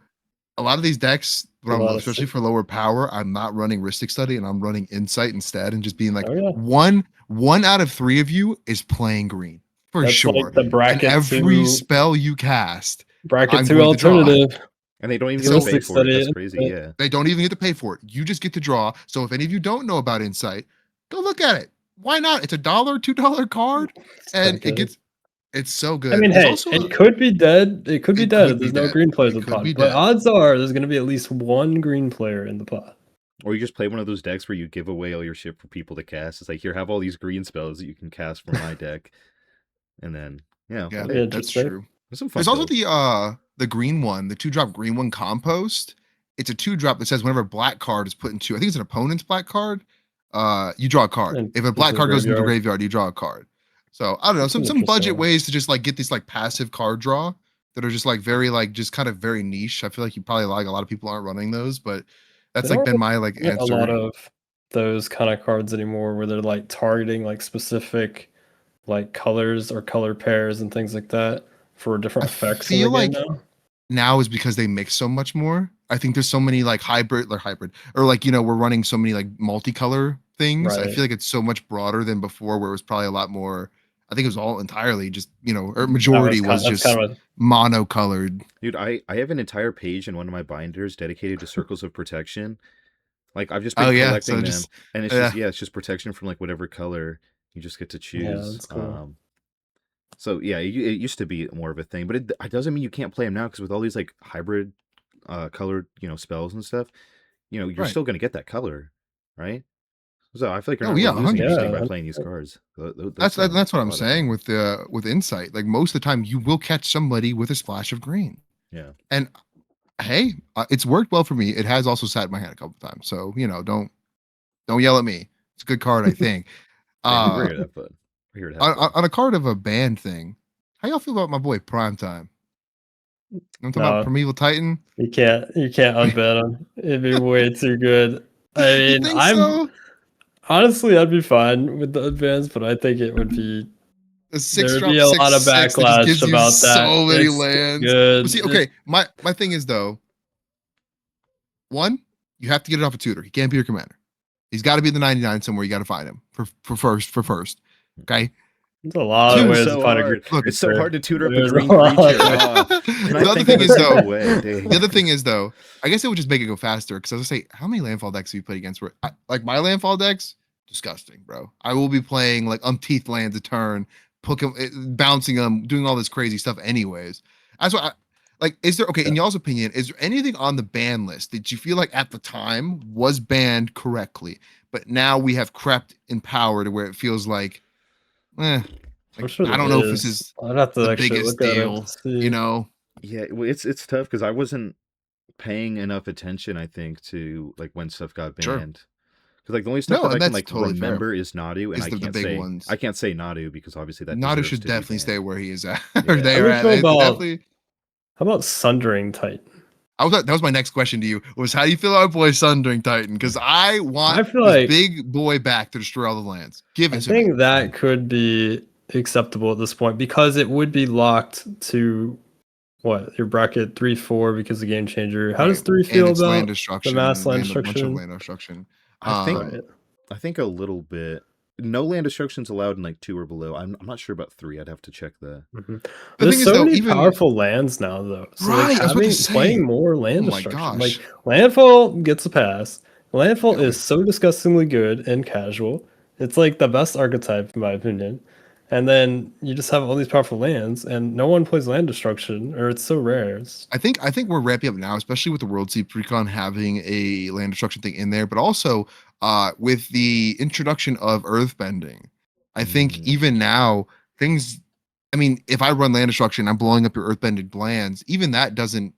a lot of these decks, especially for lower power, I'm not running Ristic Study and I'm running Insight instead, and just being like, one out of 3 of you is playing green for
That's
sure.
like the bracket
and every
2
spell you cast,
bracket
I'm
2
going to draw.
alternative.
And they don't even
So-
get to pay for it. That's crazy. Yeah.
They don't even get to pay for it. You just get to draw. So if any of you don't know about Insight, go look at it. Why not? It's $1, $2 card, and it's so good.
I mean,
There's
hey,
also
it could be dead. It could be dead if there's no green players in
It
the
could
pod.
be
But
dead.
odds are there's going to be at least one green player in the pod.
Or you just play one of those decks where you give away all your shit for people to cast. It's like, here, have all these green spells that you can cast from my deck, and then
Yeah,
whatever.
that's true.
There's some fun
There's also
builds.
the green one, the 2-drop green one, Compost. It's a 2-drop that says whenever a black card is put into, I think it's an opponent's black card, you draw a card.
And
If a black card goes into the
graveyard.
graveyard, you draw a card. So I don't know, some budget ways to just like get this like passive card draw that are just like very like just kind of very niche. I feel like you probably like a lot of people aren't running those, but that's
There
like been
aren't
my like answer.
a lot of those kind of cards anymore where they're like targeting like specific like colors or color pairs and things like that for different effects in the
feel
game
like
now.
Now is because they mix so much more. I think there's so many like hybrid or like, you know, we're running so many like multicolor things. I
Right.
feel like it's so much broader than before, where it was probably a lot more. I think it was all entirely just, you know, or majority was just monocolored.
Dude, I have an entire page in one of my binders dedicated to circles of protection. Like I've just
Oh
been
yeah, so
collecting them,
just
and it's just it's just protection from like whatever color you just get to
Yeah,
choose.
that's cool.
So yeah, it used to be more of a thing, but it doesn't mean you can't play them now because with all these like hybrid colored spells and stuff, you're
right.
still gonna get that color, right? So I feel like you're
Oh
not
yeah,
really losing
100%.
anything by
Yeah,
playing these cards. Those
That's
sound
what
a
I'm
lot of
saying
fun.
with insight. Like most of the time, you will catch somebody with a splash of green,
Yeah,
and hey, it's worked well for me. It has also sat in my hand a couple times, so don't yell at me. It's a good card, I think.
hey, we're
Uh,
here to have fun. We're here to have
on,
fun.
on a card of a band thing, how y'all feel about my boy Primetime? I'm talking about
no,
Primeval Titan.
you can't unban him. It'd be way too good. I
You
mean,
think so?
I'd be fine with the advance, but I think it would be
A
there
six
would be
drop
a
six
lot of
six that just
backlash
gives you
about that.
so many
It's
lands. But
good.
see, okay, my thing is though, one, you have to get it off a tutor. He can't be your commander. He's got to be in the 99 somewhere. You got to find him for first. Okay.
There's a lot of
Oh,
Two,
it's
ways to
so
find a
hard.
good
look,
It's so
tutor.
hard to tutor up a
There's a
green
lot
creature.
of ways.
Can I
the other
think
thing
of a
is though,
simple way? Dang.
the other thing is though, I guess it would just make it go faster because I was gonna say, how many landfall decks have you played against? Where like my landfall decks, disgusting, bro. I will be playing like umpteenth lands a turn, bouncing them, doing all this crazy stuff. Anyways, that's why. Like, is there okay? In y'all's opinion, is there anything on the ban list that you feel like at the time was banned correctly, but now we have crept in power to where it feels like,
I'm
like
sure
I
there
don't know if this
is.
is
I'd have to
the
actually
biggest
look at it
deal,
to see.
Yeah, well, it's tough because I wasn't paying enough attention, I think, to like when stuff got
Sure.
banned. Because like the only stuff
No,
that I
and
can
that's
like
totally fair.
remember is Nadu, and
Is the big
I
ones.
can't say Nadu because obviously that
Nadu
deserves
should
to be
definitely stay
banned.
where he is at. Or
Yeah.
they
How do
are
you
at.
feel
It's
about
definitely.
how about Sundering Titan?
That was my next question to you. Was how do you feel about boy Sundering Titan? Because I
I
want
feel
this
like
big boy back to destroy all the lands. Give it
I
to me.
think that could be acceptable at this point because it would be locked to what your bracket 3-4 because the game changer. How does
Right.
3
And
feel
it's land
about the mass
destruction,
land
a bunch of
destruction?
land destruction.
I think
Right.
I think a little bit. No land destruction's allowed in like 2 or below. I'm not sure about 3. I'd have to check the.
Mhm.
The thing
There's
is
so
though,
many
even
powerful lands now, though. So like
right, I was about to
playing
say,
more
oh
land
my
destruction, like
gosh.
landfall gets a pass. Landfall
Yeah,
is so disgustingly good and casual. It's like the best archetype in my opinion. And then you just have all these powerful lands, and no one plays land destruction, or it's so rare.
I think we're ramping up now, especially with the World Sea Precon having a land destruction thing in there, but also with the introduction of earthbending. I think
Mm,
even now things. I mean, if I run land destruction, I'm blowing up your earthbended lands. Even that doesn't.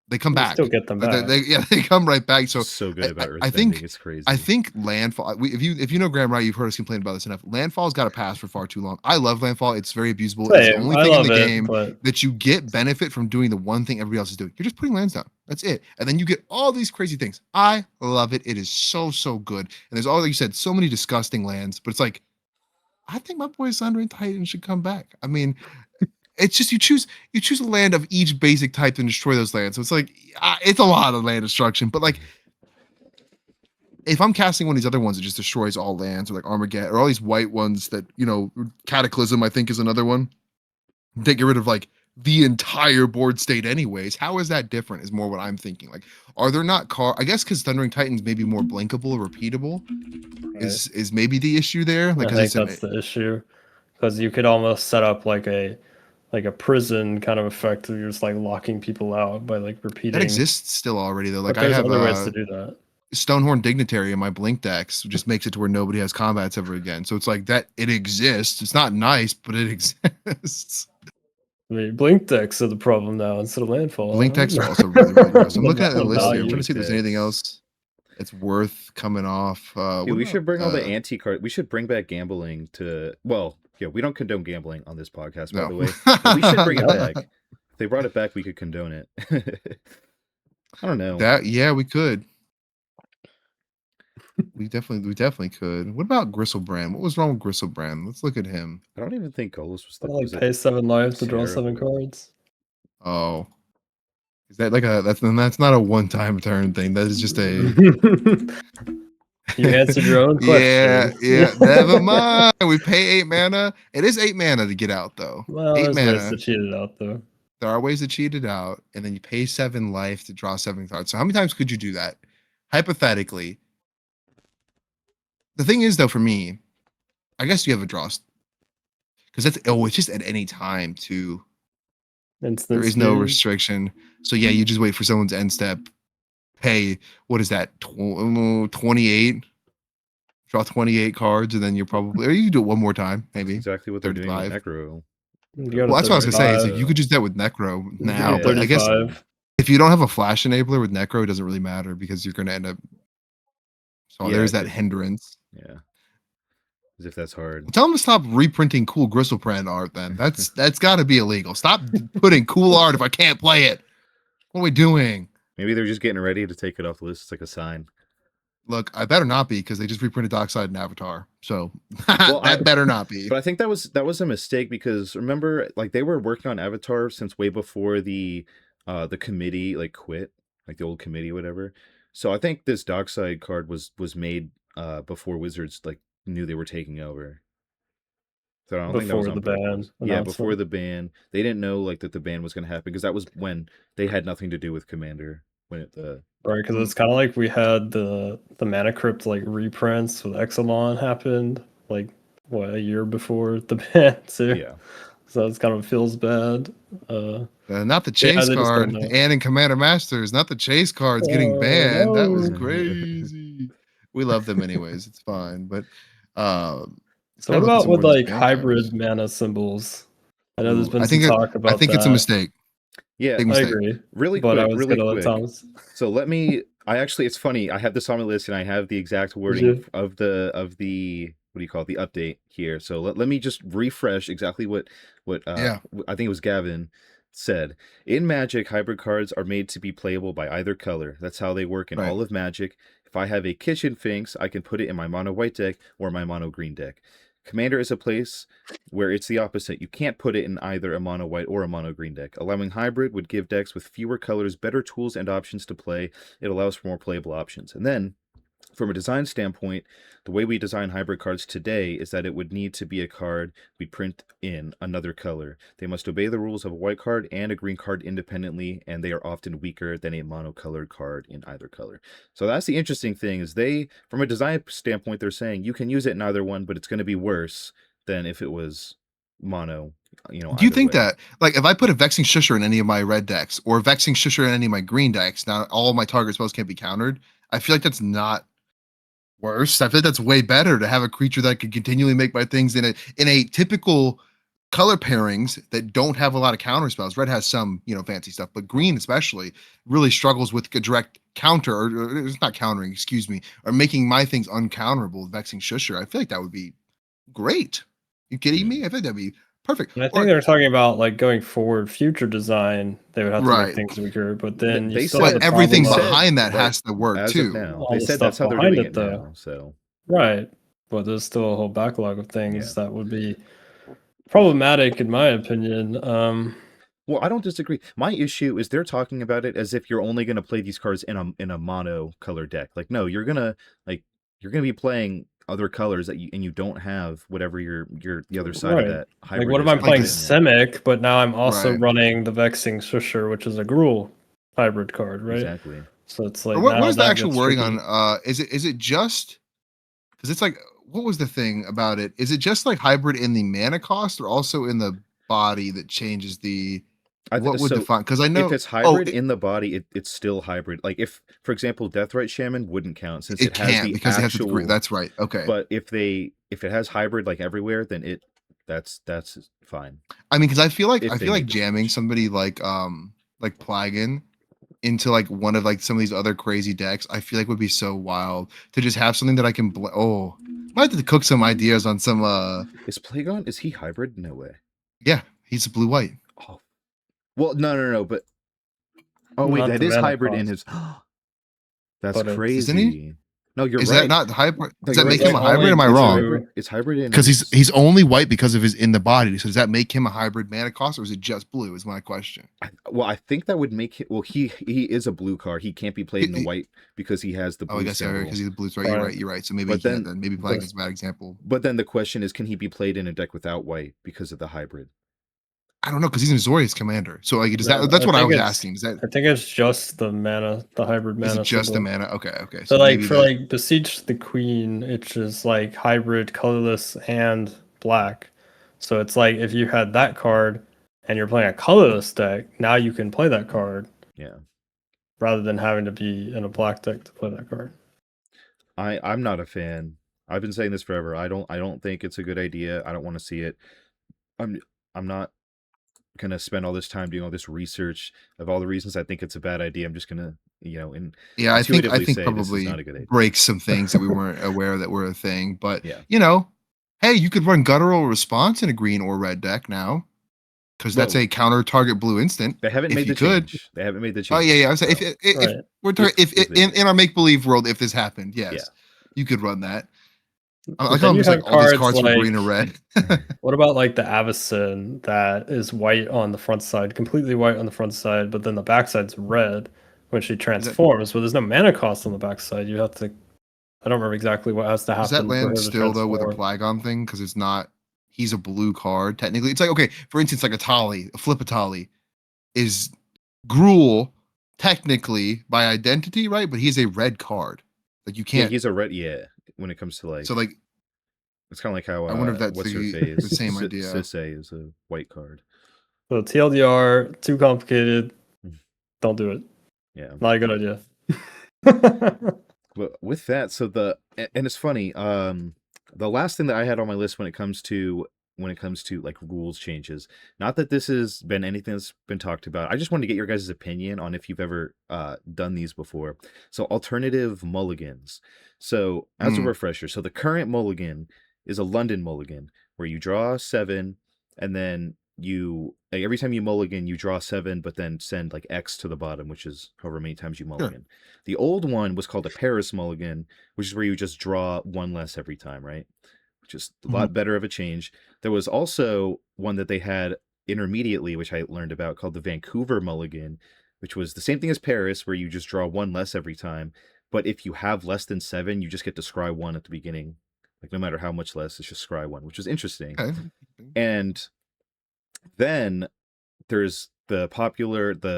They come
You still
back.
get them
They,
back.
yeah, they come right back. So
so good
I,
about
I
earthbending.
think
It's
I
crazy.
think landfall. If you know Graham right, you've heard us complain about this enough. Landfall's got to pass for far too long. I love landfall. It's very abusable. It is the
Same.
only
I
thing in the
love it,
game
but
that you get benefit from doing the one thing everybody else is doing. You're just putting lands down. That's it. And then you get all these crazy things. I love it. It is so good. And there's all like you said, so many disgusting lands. But it's like I think my boy Sundering Titan should come back. I mean, it's just you choose a land of each basic type and destroy those lands. So it's like it's a lot of land destruction, but like if I'm casting one of these other ones that just destroys all lands, or like Armageddon, or all these white ones that Cataclysm, I think is another one. They get rid of like the entire board state, anyways. How is that different? Is more what I'm thinking. Like, are there not I guess because Thundering Titans may be more blinkable or repeatable.
right.
Is maybe the issue there? Like,
I
because
think
it's
that's the issue because you could almost set up like a prison kind of effect where you're just like locking people out by like
that
repeating.
exists still already though. Like
But
I
there's
have
other ways to do that.
Stonehorn Dignitary in my Blink decks just makes it to where nobody has combats ever again. So it's like that it exists. It's not nice, but it exists.
I mean, blink decks are the problem now instead of landfall.
Blink decks are also really gross. I'm looking at the
The
list here. I'm
value.
trying to see if there's anything
Decks.
else that's worth coming off.
Dude,
What
we
about
should bring all the anti card. We should bring back gambling to. Well, yeah, we don't condone gambling on this podcast, by
no.
the way. But we should bring it
No.
back. If they brought it back, we could condone it. I don't know.
Yeah, we could. We definitely could. What about Gristlebrand? What was wrong with Gristlebrand? Let's look at him.
I don't even think Golos was
I
the.
like
Was it
pay 7 life to draw 7
terrible?
cards.
Oh. Is that like that's not a one-time turn thing. That is just a
You answered your own
yeah,
question.
yeah. Never mind. We pay 8 mana. It is 8 mana to get out though.
Well,
8
there's ways
mana.
to cheat it out though.
There are ways to cheat it out, and then you pay 7 life to draw 7 cards. So how many times could you do that? hypothetically, the thing is though, for me, I guess you have a draw because it's just at any time too.
Instant
There is no
speed.
restriction. So yeah, you just wait for someone's end step. Pay what is that? 28. Draw 28 cards, and then you're probably, or you can do it one more time,
That's
maybe
exactly what they're doing with
35.
Necro.
You go to
Well, that's what I was gonna say. Is like you
35.
could just do that with Necro
You go
now,
to
but I guess
35.
if you don't have a flash enabler with Necro, it doesn't really matter because you're gonna end up. So
Yeah,
there's that
'cause-
hindrance.
Yeah. As if that's hard.
Tell them to stop reprinting cool Gristlebrand art. Then that's got to be illegal. Stop putting cool art if I can't play it. What are we doing?
Maybe they're just getting ready to take it off the list. It's like a sign.
Look, I better not be because they just reprinted Dockside and Avatar. So
Well,
that better not be.
But I think that was a mistake because remember, like they were working on Avatar since way before the committee like quit, like the old committee or whatever. So I think this Dockside card was made before Wizards like knew they were taking over. So I don't think that was
Before
on
the ban
purpose. Yeah, before
announcement.
the ban, they didn't know like that the ban was going to happen because that was when they had nothing to do with Commander when it
Right, because it's kind of like we had the Mana Crypt like reprints with Exelon happened like what, a year before the ban too.
yeah.
So it's kind of feels bad.
Not the chase
they just don't
card.
know.
And in Commander Masters, not the chase cards getting banned. That was
no.
crazy. We love them anyways. It's fine. But
So what
look at
about
some
with
more of these
like
ban
hybrid
cards.
mana symbols? I know there's
Ooh,
been some talk
I
about
think
that.
it's a mistake.
Yeah,
Big
I
mistake.
agree.
really
But I
quick,
was
really
gonna let
quick.
Thomas.
So let me. I actually, it's funny. I have this on my list, and I have the exact wording
you?
of the what do you call it, the update here. So let me just refresh exactly what
Yeah.
I think it was Gavin said. In Magic, hybrid cards are made to be playable by either color. That's how they work in
Right.
all of Magic. If I have a Kitchen Finks, I can put it in my mono white deck or my mono green deck. Commander is a place where it's the opposite. You can't put it in either a mono white or a mono green deck. Allowing hybrid would give decks with fewer colors better tools and options to play. It allows for more playable options. And then, from a design standpoint, the way we design hybrid cards today is that it would need to be a card we print in another color. They must obey the rules of a white card and a green card independently, and they are often weaker than a monocolored card in either color. So that's the interesting thing is they, from a design standpoint, they're saying you can use it in either one, but it's going to be worse than if it was mono.
Do you
either
think
way.
that, like, if I put a Vexing Shusher in any of my red decks or Vexing Shusher in any of my green decks, now all of my target spells can't be countered? I feel like that's not worse. I feel like that's way better to have a creature that can continually make my things in a typical color pairings that don't have a lot of counter spells. Red has some, fancy stuff, but green especially really struggles with a direct counter, or it's not countering, excuse me, or making my things uncounterable with Vexing Shusher. I feel like that would be great. You kidding me? I think that'd be perfect.
And I think they're talking about like going forward, future design. They would have to
Right.
make things weaker, but then
They
you still
said-
have the
But everything
problem of-
behind that
right,
has to work
as
too.
of now.
All
They
the
said that's
stuff
how they're
behind
doing
it,
it
though.
now. So
Right, but there's still a whole backlog of things that would be problematic, in my opinion.
Well, I don't disagree. My issue is they're talking about it as if you're only going to play these cards in a mono color deck. Like, no, you're gonna be playing other colors that you don't have whatever the other side
Right.
of that
Like,
hybrid
what if
is
I'm
gonna
playing
put in there.
Simic, but now I'm also
Right.
running the Vexing Swisher, which is a Gruul hybrid card, right?
Exactly.
So it's like
Or what
now
is the
that
actual
gets
wording
tricky.
on is it just because it's like what was the thing about it? Is it just like hybrid in the mana cost or also in the body that changes the what would
so
define? Because I know
if it's hybrid in the body, it's still hybrid. Like if, for example, Deathrite Shaman wouldn't count since it has
can't
the
because
actual.
it has to, that's right. Okay.
But if it has hybrid like everywhere, then that's fine.
I mean, because I feel
If they make the
jamming
switch.
somebody like Plagan into like one of like some of these other crazy decks, I feel like would be so wild to just have something that I can might have to cook some ideas on some
Is Plagon, is he hybrid? No way.
yeah, he's a blue white.
Oh. Well, no, but wait,
Not
that
the
is
mana
hybrid in
cost.
his That's
But it's-
crazy.
Isn't he?
No, you're
Is
right.
that not hybrid?
No,
Does
you're
that make
right.
him a
It's
hybrid?
only
Am I
two-
wrong?
It's hybrid in
Because
his-
he's only white because of his in the body. So does that make him a hybrid mana cost, or is it just blue? Is my question.
I think that would make him. Well, he is a blue card. He can't be played in the white because he has the blue
Oh, I guess
symbol.
because he's blue. Right. You're right. So maybe
But then-
maybe Plagan's a bad example.
But then the question is, can he be played in a deck without white because of the hybrid?
I don't know because he's an Azorius commander. So like, is
No,
that that's
I
what I
think
was
it's
asking? Is that
I think it's just the mana, the hybrid
is it
mana
just the
symbol.
mana? Okay, okay.
So
So
like
maybe
for
that.
like Besiege the Queen, it's just like hybrid, colorless, and black. So it's like if you had that card and you're playing a colorless deck, now you can play that card
Yeah.
rather than having to be in a black deck to play that card.
I'm not a fan. I've been saying this forever. I don't think it's a good idea. I don't want to see it. I'm I'm not gonna spend all this time doing all this research of all the reasons I think it's a bad idea. I'm just gonna,
Yeah, I
intuitively
think
say this is not
probably
a good idea.
breaks some things that we weren't aware that were a thing. But
Yeah.
hey, you could run Guttural Response in a green or red deck now because that's
Well,
a counter target blue instant.
they haven't
If
made
you
the
could.
change. They haven't made the
Oh
change.
yeah, yeah. I'm saying
So,
if
Right.
we're talking if
they did.
in our make believe world, if this happened,
Yeah.
yes, you could run that. I
But
like how
then
I'm
you
just like
have
all these
cards
cards for green or
like
red.
what about like the Avacyn that is white on the front side, completely white on the front side, but then the back side's red when she
Is that
transforms, but there's no mana cost on the back side. You have to I don't remember exactly what has to
is that
happen for
land
her to
still though with a
transform.
Plagon thing? Because it's not. He's a blue card technically. It's like okay, for instance, like a Tali, a flip a Tali is Gruul technically by identity, right? But he's a red card. Like you
Yeah,
can't.
he's a red. Yeah, when it comes to like,
So like,
it's kind of like how
I wonder if that's
what's her
the
face
same idea.
Sisay is a white card.
So TLDR, too complicated.
Mm.
Don't do it.
Yeah.
Not a good idea.
But with that, and it's funny. The last thing that I had on my list when it comes to like rules changes. Not that this has been anything that's been talked about. I just wanted to get your guys' opinion on if you've ever done these before. So alternative mulligans. So as a
Mm.
refresher, so the current mulligan is a London mulligan where you draw 7 and then like every time you mulligan you draw 7 but then send like X to the bottom, which is however many times you
Sure.
mulligan. The old one was called a Paris mulligan, which is where you just draw 1 less every time, right? Which is a lot better of a change. There was also one that they had intermediately, which I learned about, called the Vancouver mulligan, which was the same thing as Paris, where you just draw 1 less every time. But if you have less than 7, you just get to scry 1 at the beginning. Like no matter how much less, it's just scry 1, which is interesting.
Okay.
And then there's the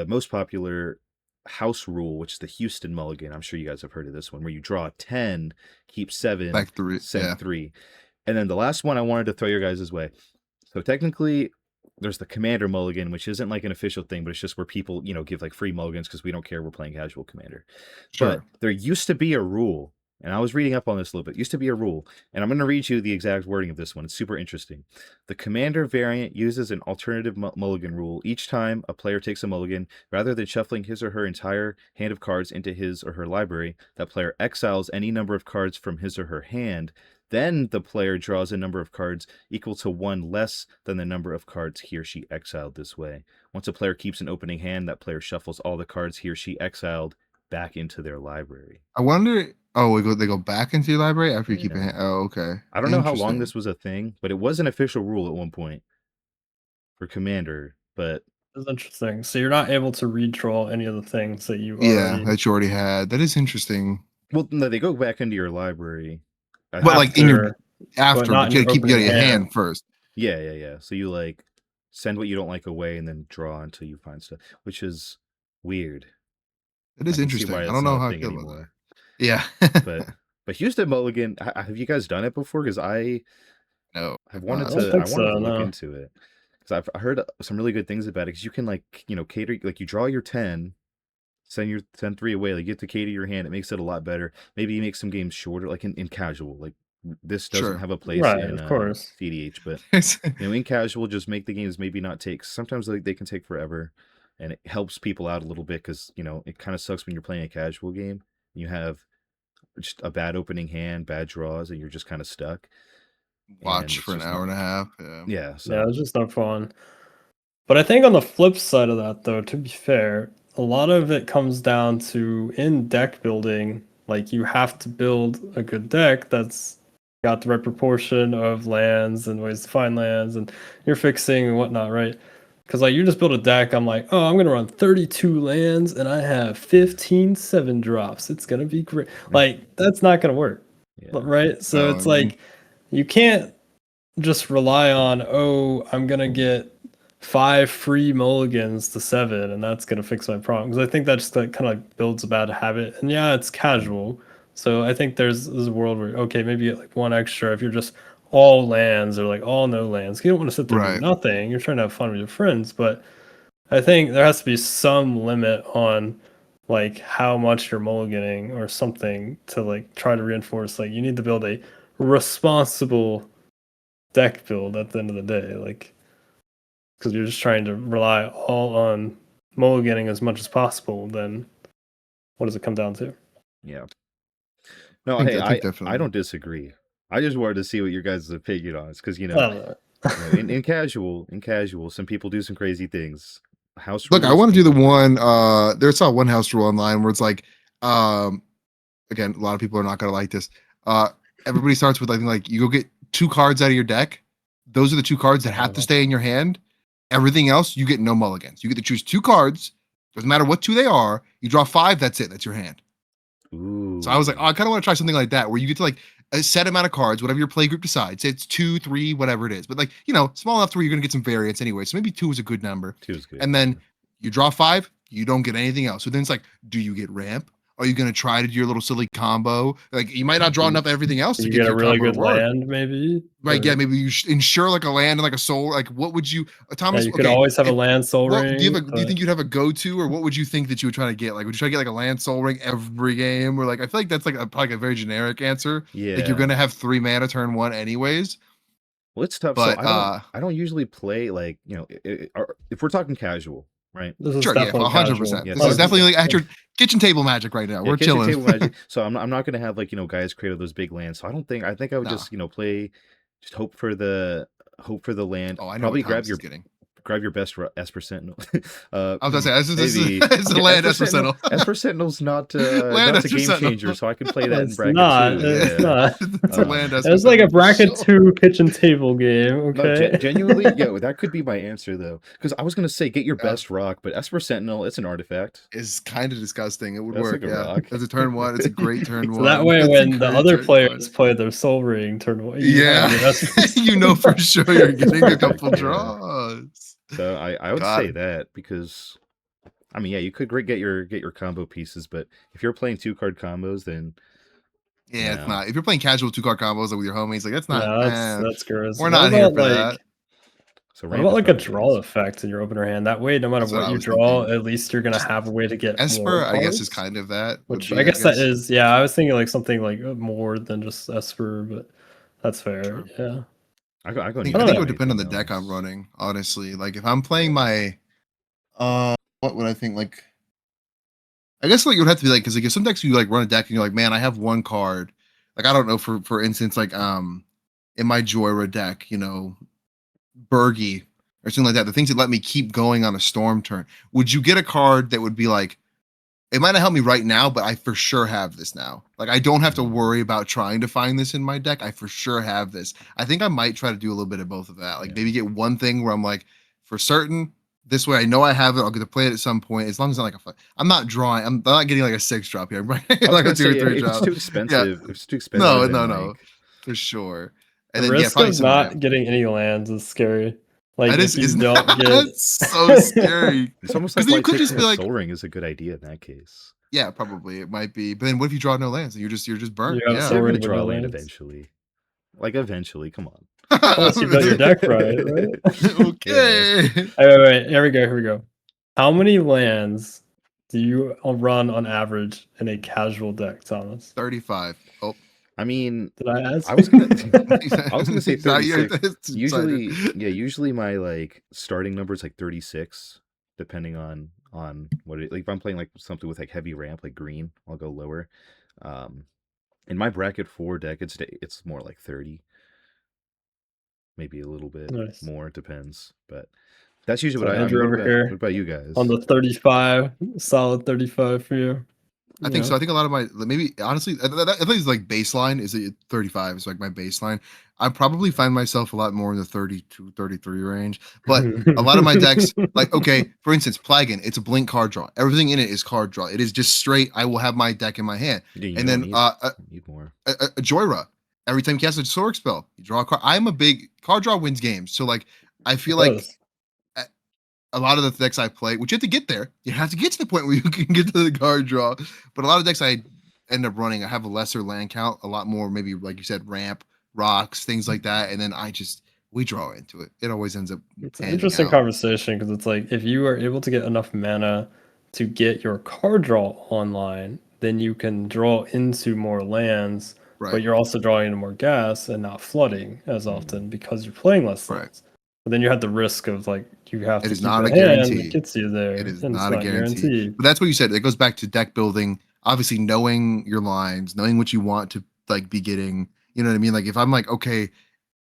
most popular house rule, which is the Houston mulligan. I'm sure you guys have heard of this one, where you draw 10, keep 7,
Back 3.
send
Yeah.
3. And then the last one I wanted to throw your guys' way. So technically, there's the Commander mulligan, which isn't like an official thing, but it's just where people, give like free mulligans because we don't care, we're playing casual Commander.
Sure.
But there used to be a rule, and I was reading up on this a little bit. It used to be a rule, and I'm going to read you the exact wording of this one. It's super interesting. The Commander variant uses an alternative mulligan rule. Each time a player takes a mulligan, rather than shuffling his or her entire hand of cards into his or her library, that player exiles any number of cards from his or her hand. Then the player draws a number of cards equal to 1 less than the number of cards he or she exiled this way. Once a player keeps an opening hand, that player shuffles all the cards he or she exiled back into their library.
I wonder. Oh, they go back into your library after you keep a
Yeah.
hand. Oh, okay.
I don't know how long
Interesting.
this was a thing, but it was an official rule at one point for Commander. But
That's interesting. So you're not able to redraw any of the things that you
Yeah,
already.
that you already had. That is interesting.
well, no, they go back into your library. I
But
think-
like in your
After,
after,
not
but
in
you
your
gotta keep
opening
your hand
hand.
first.
yeah. So you like send what you don't like away and then draw until you find stuff, which is weird.
It is
I can see
interesting.
why
I
it's
don't know
not a
how I
thing
feel about
anymore.
that. Yeah.
But Houston Mulligan, have you guys done it before? Because I
no,
have
I've
wanted
not.
I don't
to.
think
I wanted
so,
to look
no.
into it because I've heard some really good things about it. Because you can like cater, like you draw your 10, send 3 away, like you get to cater your hand. It makes it a lot better. Maybe you make some games shorter, like in casual. Like this doesn't
Sure.
have a place
Right,
in
of course.
CDH, but in casual, just make the games maybe not take. Sometimes they can take forever, and it helps people out a little bit because it kind of sucks when you're playing a casual game. You have just a bad opening hand, bad draws, and you're just kind of stuck.
Watch
it's
for an
just
hour and
not-
a half. Yeah.
Yeah, so
Yeah, it's just no fun. But I think on the flip side of that, though, to be fair, a lot of it comes down to in deck building. Like you have to build a good deck that's got the right proportion of lands and ways to find lands, and you're fixing and whatnot, right? Because like you just build a deck, I'm like, oh, I'm gonna run 32 lands and I have 15 7-drops. It's gonna be great. Like that's not gonna work,
yeah.
right? So
No,
it's
I mean-
like you can't just rely on, oh, I'm gonna get 5 free mulligans to 7, and that's gonna fix my problem. Because I think that just like kind of like builds a bad habit. And yeah, it's casual. So I think there's a world where okay, maybe you get like 1 extra if you're just all lands or like all no lands. You don't want to sit there and
Right.
do nothing. You're trying to have fun with your friends, but I think there has to be some limit on like how much you're mulliganing or something to like try to reinforce like you need to build a responsible deck build at the end of the day, like because you're just trying to rely all on mulliganing as much as possible. Then what does it come down to?
Yeah. No,
I think
hey,
definitely.
I don't disagree. I just wanted to see what your guys' opinion on it, because
I don't know.
in casual, some people do some crazy things. House
Look, I
rules,
want to do the
things like that.
one. There's a one house rule online where it's like, again, a lot of people are not gonna like this. Everybody starts with I think like you go get 2 cards out of your deck. Those are the 2 cards that have to stay in your hand. Everything else, you get no mulligans. You get to choose 2 cards. Doesn't matter what 2 they are. You draw 5. That's it. That's your hand.
Ooh.
So I was like, oh, I kind of want to try something like that, where you get to like a set amount of cards, whatever your play group decides. Say it's 2, 3, whatever it is. But like, small enough to where you're gonna get some variance anyway. So maybe 2 is a good number.
2 is good.
And then you draw 5, you don't get anything else. So then it's like, do you get ramp? Are you going to try to do your little silly combo? Like you might not draw enough everything else to
You
get
get a
your
really
combo
good
to work.
land, maybe.
Right? Yeah, maybe you insure like a land and like a soul. Like what would you, Thomas?
Yeah, you could always have a land soul
Well,
ring.
do you think you'd have a go-to, or what would you think that you would try to get? Like, would you try to get like a land soul ring every game, or like I feel like that's like probably a very generic answer.
Yeah.
Like you're gonna have 3 mana turn 1 anyways.
Well, it's tough.
But
So I don't usually play like if we're talking casual, right?
This is
sure, yeah,
definitely
100%.
Yeah,
This is
100%.
definitely like at your kitchen table magic right now.
Yeah,
We're
kitchen
chilling.
table magic. So I'm not gonna have like guys create those big lands. So I think I would
No.
just play, just hope for the land.
Oh, I know
Probably
what Thomas is getting.
grab your best Esper Sentinel.
I was gonna say this
maybe
is the land Esper Sentinel.
Esper Sentinel's not
Land
not a
Esper
game
Sentinel.
changer, so I can play that in
It's
bracket
not.
too.
It's
Yeah.
not.
It's a land Esper
It's like a
Sentinel.
bracket 2 kitchen table game.
No,
Okay.
genuinely, that could be my answer though. Because I was gonna say get your
Yeah.
best rock, but Esper Sentinel, it's an artifact.
Is kind of disgusting. It would
That's
work.
like a
Yeah,
rock.
as a turn 1, it's a great turn 1.
So that way,
It's a
when the
great
other
turn
players
1.
play their soul ring turn 1,
Yeah, you know for sure you're getting a couple
Yeah.
draws.
So I would
God.
say that, because I mean, yeah, you could get your combo pieces, but if you're playing 2-card combos, then
Yeah,
no.
it's not. If you're playing casual 2-card combos like with your homies, like that's not.
No, that's gross.
We're
What
not here
about,
for
like,
that.
So
What
ramp
about
is
like a
probably the
draw
answer.
effect in your opener hand? That way, no matter
That's what
what
I
you
was
draw,
thinking.
at least you're gonna
Just
have a way to get
Esper,
more
I guess, is
cards.
kind of that. would
Which
be,
I guess that is, yeah. I was thinking like something like more than just Esper, but that's fair.
Sure.
Yeah.
I go
I think
don't
it
know.
would depend on the
anything
deck I'm
else.
running, honestly. Like if I'm playing my what would I think like I guess like it would have to be like, because like if some decks you like run a deck and you're like, man, I have 1 card. Like I don't know, for instance, like in my Joyra deck, Bergie or something like that, the things that let me keep going on a storm turn. Would you get a card that would be like, it might not help me right now, but I for sure have this now. Like I don't have to worry about trying to find this in my deck. I for sure have this. I think I might try to do a little bit of both of that. Like
Yeah.
maybe get one thing where I'm like, for certain, this way I know I have it. I'll get to play it at some point. As long as I'm like I'm not drawing. I'm not getting like a 6 drop here. Right?
I was
Like a
gonna
2 or
say,
3
if
drop.
it's too expensive, if it's too expensive,
No,
then,
no,
like,
for sure. And
The
then
risk
probably
of
some
not
ramp.
getting any lands is scary. Like
That
if
is,
you
isn't
don't get
that's so scary.
it's almost
Because
like
then you could
taking
just be
a
like,
soul ring is a good idea in that case.
yeah, probably it might be. But then what if you draw no lands and you're just burnt?
You have
Yeah.
soul
You're
ring
gonna
with
draw
no
a land
lands.
eventually. Like eventually, come on.
Unless you built your deck right, right?
Okay.
Wait. Here we go. How many lands do you run on average in a casual deck, Thomas?
35. Oh,
I mean,
Did I ask?
I was gonna say
No, you're
36.
excited.
Usually my like starting number is like 36, depending on what it, like if I'm playing like something with like heavy ramp like green, I'll go lower. In my bracket 4 deck, it's more like 30. Maybe a little bit
Nice.
more, depends. But that's usually
So
what I
Andrew
mean.
over here
What about you guys?
on the 35, solid 35 for you.
I think so. I think a lot of my maybe honestly, I think it's like baseline is 35 is like my baseline. I probably find myself a lot more in the 32, 33 range. But a lot of my decks, like okay, for instance, Plagan, it's a blink card draw. Everything in it is card draw. It is just straight. I will have my deck in my hand,
Yeah, you
and
don't
then
need more.
a Joyra. Every time you cast a Sorc spell, you draw a card. I'm a big card draw wins games. So like I feel like a lot of the decks I play, which you have to get there. You have to get to the point where you can get to the card draw. But a lot of decks I end up running, I have a lesser land count, a lot more, maybe like you said, ramp, rocks, things like that. And then we draw into it. It always ends up
It's an
panning
interesting
out.
conversation because it's like if you are able to get enough mana to get your card draw online, then you can draw into more lands, but
Right.
you're also drawing into more gas and not flooding as often because you're playing less
Right.
lands. But then you have the risk of like you have
It
to
is
keep
not
a
a
hand that
guarantee.
gets you there,
It is
and it's
not a
not
guarantee.
guaranteed.
But that's what you said. It goes back to deck building. Obviously, knowing your lines, knowing what you want to like be getting. You know what I mean? Like if I'm like, okay,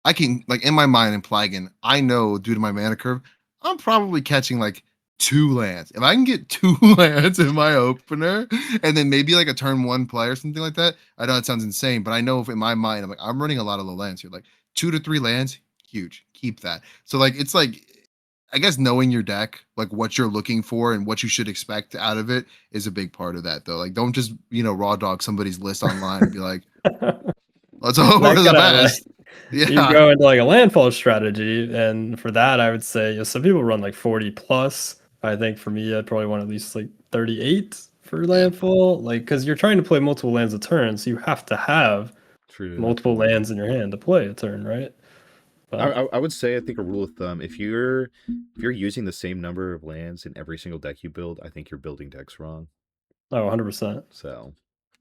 I can like in my mind in Plagan, I know due to my mana curve, I'm probably catching like 2 lands. If I can get 2 lands in my opener, and then maybe like a turn 1 play or something like that. I know it sounds insane, but I know if in my mind, I'm running a lot of low lands here. Like 2 to 3 lands, huge. Keep that. So like it's like I guess knowing your deck, like what you're looking for and what you should expect out of it is a big part of that though. Like don't just, raw dog somebody's list online and be like, let's hope
That
for the
kinda, like,
best.
you
Yeah.
go into like a landfall strategy, and for that, I would say some people run like 40 plus. I think for me, I'd probably want at least like 38 for
Yeah.
landfall, like because you're trying to play multiple lands a turn, so you have to have
True.
multiple lands in your hand to play a turn, right? But
I would say I think a rule of thumb, if you're using the same number of lands in every single deck you build, I think you're building decks wrong.
oh, 100%.
So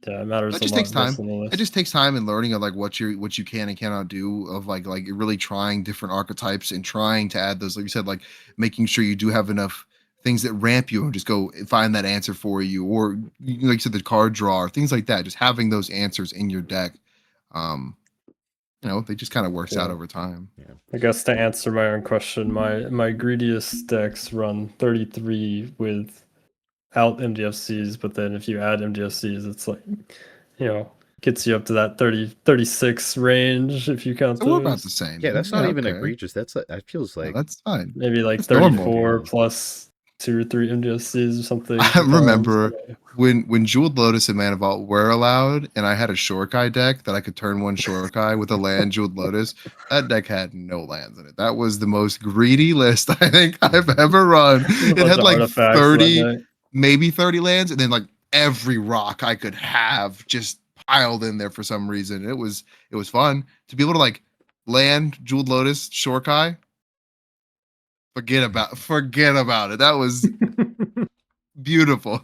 Yeah, it matters
That
a
just
lot
takes time.
less than the
It
list.
just takes time and learning of like what you can and cannot do of like really trying different archetypes and trying to add those, like you said, like making sure you do have enough things that ramp you and just go and find that answer for you, or like you said, the card draw or things like that. Just having those answers in your deck, um, they just kind of works out
Yeah.
over time.
I guess to answer my own question, my greediest decks run 33 without MDFCs, but then if you add MDFCs, it's like, gets you up to that 36 range if you count
So we're about
those.
the same.
yeah, that's not even
okay.
egregious. That feels
No,
like
that's fine.
Maybe like
That's normal.
34
Yeah.
plus 2 or 3 MDFCs or something.
I
sometimes.
remember when Jeweled Lotus and Mana Vault were allowed, and I had a Shorkai deck that I could turn 1 Shorkai with a land Jeweled Lotus. That deck had no lands in it. That was the most greedy list I think I've ever run.
A
It
bunch
had
of
like
artifacts in that
30,
deck.
maybe 30 lands, and then like every rock I could have just piled in there for some reason. It was fun to be able to like land Jeweled Lotus Shorkai. Forget about it. That was beautiful.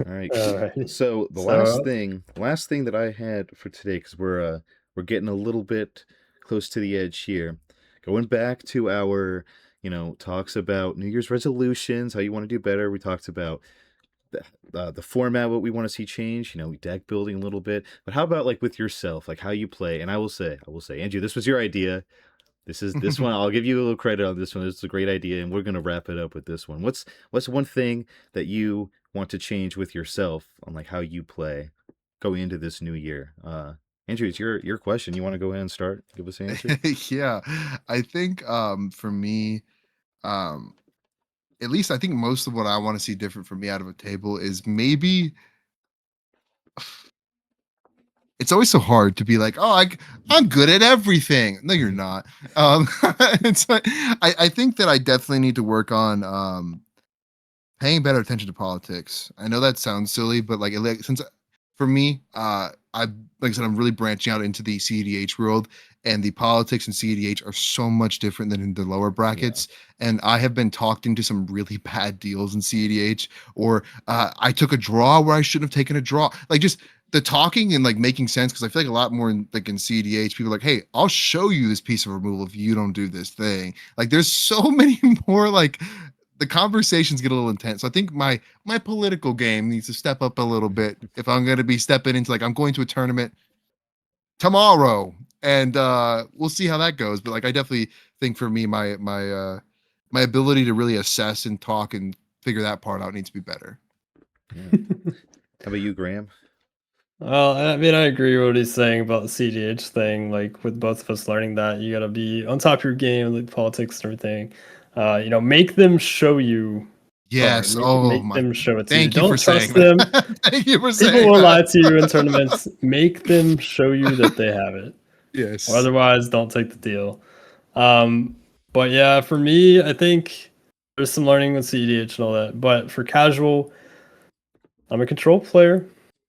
all right.
Alright.
So the last thing that I had for today, because we're getting a little bit close to the edge here. Going back to our talks about New Year's resolutions, how you want to do better. We talked about the format, what we want to see change. Deck building a little bit. But how about like with yourself, like how you play? And I will say, Andrew, this was your idea. This one. I'll give you a little credit on this one. This is a great idea, and we're gonna wrap it up with this one. What's one thing that you want to change with yourself on like how you play going into this new year? Andrew, it's your question. You want to go ahead and start? Give us an answer.
Yeah, I think for me, at least I think most of what I want to see different from me out of a table is maybe it's always so hard to be like, oh, I'm good at everything. No, you're not. It's like, I think that I definitely need to work on paying better attention to politics. I know that sounds silly, but since for me, like I said, I'm really branching out into the CEDH world, and the politics in CEDH are so much different than in the lower brackets. And I have been talked into some really bad deals in CEDH, or I took a draw where I shouldn't have taken a draw. Like just the talking and like making sense, because I feel like a lot more in CEDH, people are like, hey, I'll show you this piece of removal if you don't do this thing. Like there's so many more like the conversations get a little intense. So I think my political game needs to step up a little bit if I'm going to be stepping into like I'm going to a tournament tomorrow, and we'll see how that goes. But like I definitely think for me my ability to really assess and talk and figure that part out needs to be better.
Yeah. How about you, Graham?
Well, I mean, I agree with what he's saying about the CDH thing. Like with both of us learning that, you got to be on top of your game, like politics and everything. Make them show you.
Yes.
Make them show it to you.
Thank you
Don't
for saying
trust them.
that. Thank you for saying
People will lie
that.
to you in tournaments. Make them show you that they have it.
Yes.
Or otherwise, don't take the deal. But yeah, for me, I think there's some learning with CEDH and all that. But for casual, I'm a control player,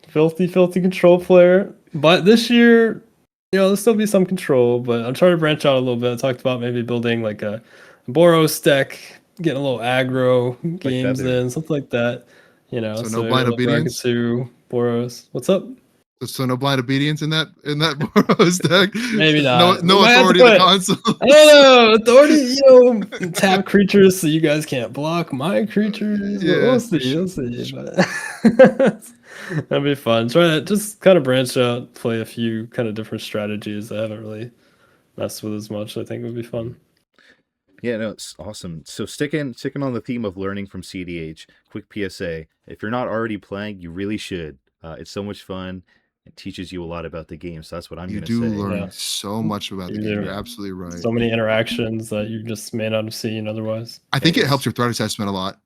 filthy control player. But this year, there'll still be some control. But I'm trying to branch out a little bit. I talked about maybe building like a Boros deck, getting a little aggro games
Feather.
in, something like that.
So
So
no blind
maybe a
obedience?
Bracket 2, Boros. What's up?
So no blind obedience in that Boros deck.
Maybe
No,
not.
no
We might have to
authority of the
put-
console.
I don't know. Authority, tap creatures so you guys can't block my creatures.
Yeah,
We'll
for
see. We'll
sure,
see.
for
But that'd be fun. Try to just kind of branch out, play a few kind of different strategies I haven't really messed with as much. I think would be fun.
Yeah, no, it's awesome. So sticking on the theme of learning from CDH, quick PSA: if you're not already playing, you really should. It's so much fun. It teaches you a lot about the game. So that's what I'm
You
going to
do
say.
learn
Yeah.
so much about the
You
game.
do.
You're absolutely right.
So many interactions that you just may not have seen otherwise.
I think it
Yes.
helps your threat assessment a lot,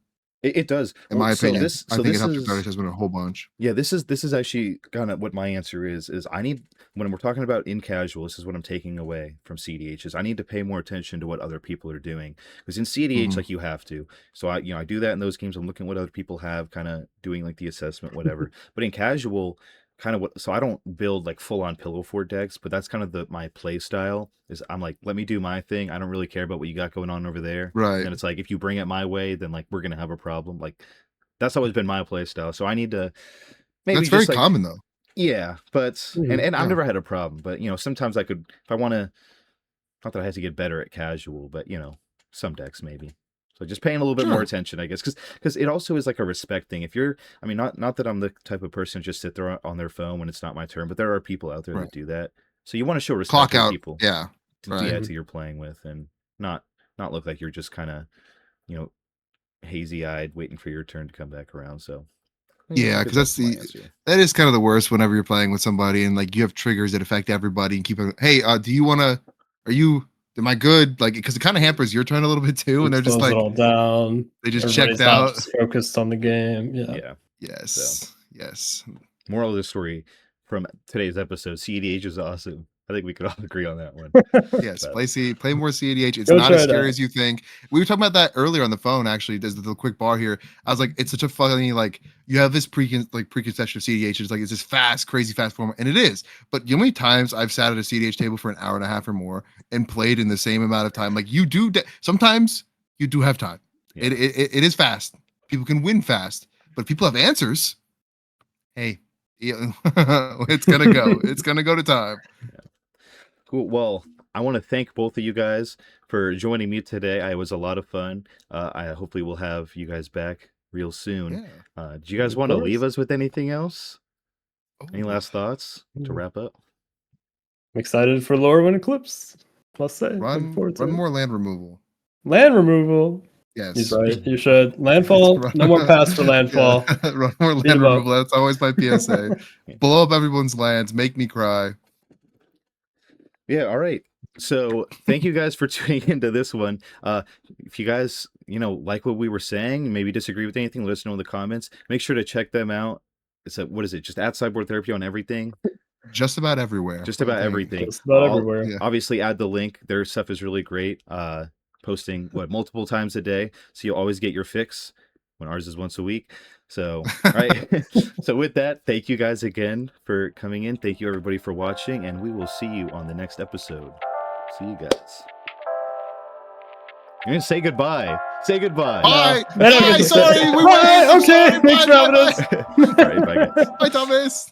It does.
in my
So
opinion. I think
this
it helps your threat
is
assessment a whole bunch.
yeah. This is actually kind of what my answer is. I need, when we're talking about in casual, this is what I'm taking away from CDH. Is I need to pay more attention to what other people are doing, because in CDH
Mhm.
like you have to. So I do that in those games. I'm looking at what other people have, kind of doing like the assessment, whatever. But in casual, kind of what, so I don't build like full on pillow fort decks, but that's kind of my play style. Is I'm like, let me do my thing. I don't really care about what you got going on over there.
Right.
And it's like, if you bring it my way, then like we're gonna have a problem. Like that's always been my play style. So I need to maybe
That's very
just like,
common though.
yeah, but and I've
Yeah.
never had a problem. But sometimes I could, if I want to, not that I have to get better at casual, but some decks maybe. So just paying a little bit more
Sure.
attention, I guess, because it also is like a respect thing. If you're, I mean, not that I'm the type of person to just sit there on their phone when it's not my turn, but there are people out there
Right.
that do that. So you want to show respect
Clock
to
out.
people,
Yeah. Right.
to you're playing with, and not look like you're just kind of, hazy eyed waiting for your turn to come back around. So
Yeah, because that's
my
the
answer.
that is kind of the worst whenever you're playing with somebody and like you have triggers that affect everybody and keep it. Hey, do you want to? Am I good? Like, because it kind of hampers your turn a little bit too, and they're just
Slows it
like
all down.
they just
Everybody's
checked
not
out.
just focused on the game. Yeah.
Yeah.
Yes, yes.
Moral of the story from today's episode: CEDH is awesome. I think we could all agree on that one.
Yes,
But-
play more CEDH. It's
Go
not
try
as
it
scary
out.
as you think. We were talking about that earlier on the phone. Actually, there's the quick bar here. I was like, it's such a funny like you have this preconception of CEDH. It's like it's this fast, crazy fast format, and it is. But you know how many times I've sat at a CEDH table for an hour and a half or more and played in the same amount of time? Like you do. Sometimes you do have time.
Yeah.
It is fast. People can win fast, but if people have answers. Hey, it's gonna go. It's gonna go to time.
Cool. Well, I want to thank both of you guys for joining me today. It was a lot of fun. I hopefully will have you guys back real soon.
Yeah.
Do you guys
Of
want to
course.
leave us with anything else? Any
Oh.
last thoughts to wrap up?
I'm excited for Lorwyn Eclipse. Must say. Looking forward to
Run
it.
more land removal.
Land removal.
Yes.
He's right. You should. Landfall. No more pass for landfall.
Yeah. Run more
Beat
land
'em up.
removal. That's always my PSA. Blow up everyone's lands. Make me cry.
Yeah, all right. So thank you guys for tuning into this one. If you guys, like what we were saying, maybe disagree with anything, let us know in the comments. Make sure to check them out. It's what is it? Just at Sideboard Therapy on everything.
Just about everywhere.
Just about
I think.
everything.
Just about
I'll
everywhere.
Yeah.
Obviously add the link. Their stuff is really great. Posting multiple times a day, so you'll always get your fix, when ours is once a week. So right. So with that, thank you guys again for coming in. Thank you everybody for watching, and we will see you on the next episode. See you guys. You're gonna say goodbye. Say goodbye.
Bye.
I don't
Bye.
get to say-
Sorry. We
Bye,
went.
okay,
Sorry.
thanks for having
Bye.
us.
All right, bye guys.
Bye, Thomas.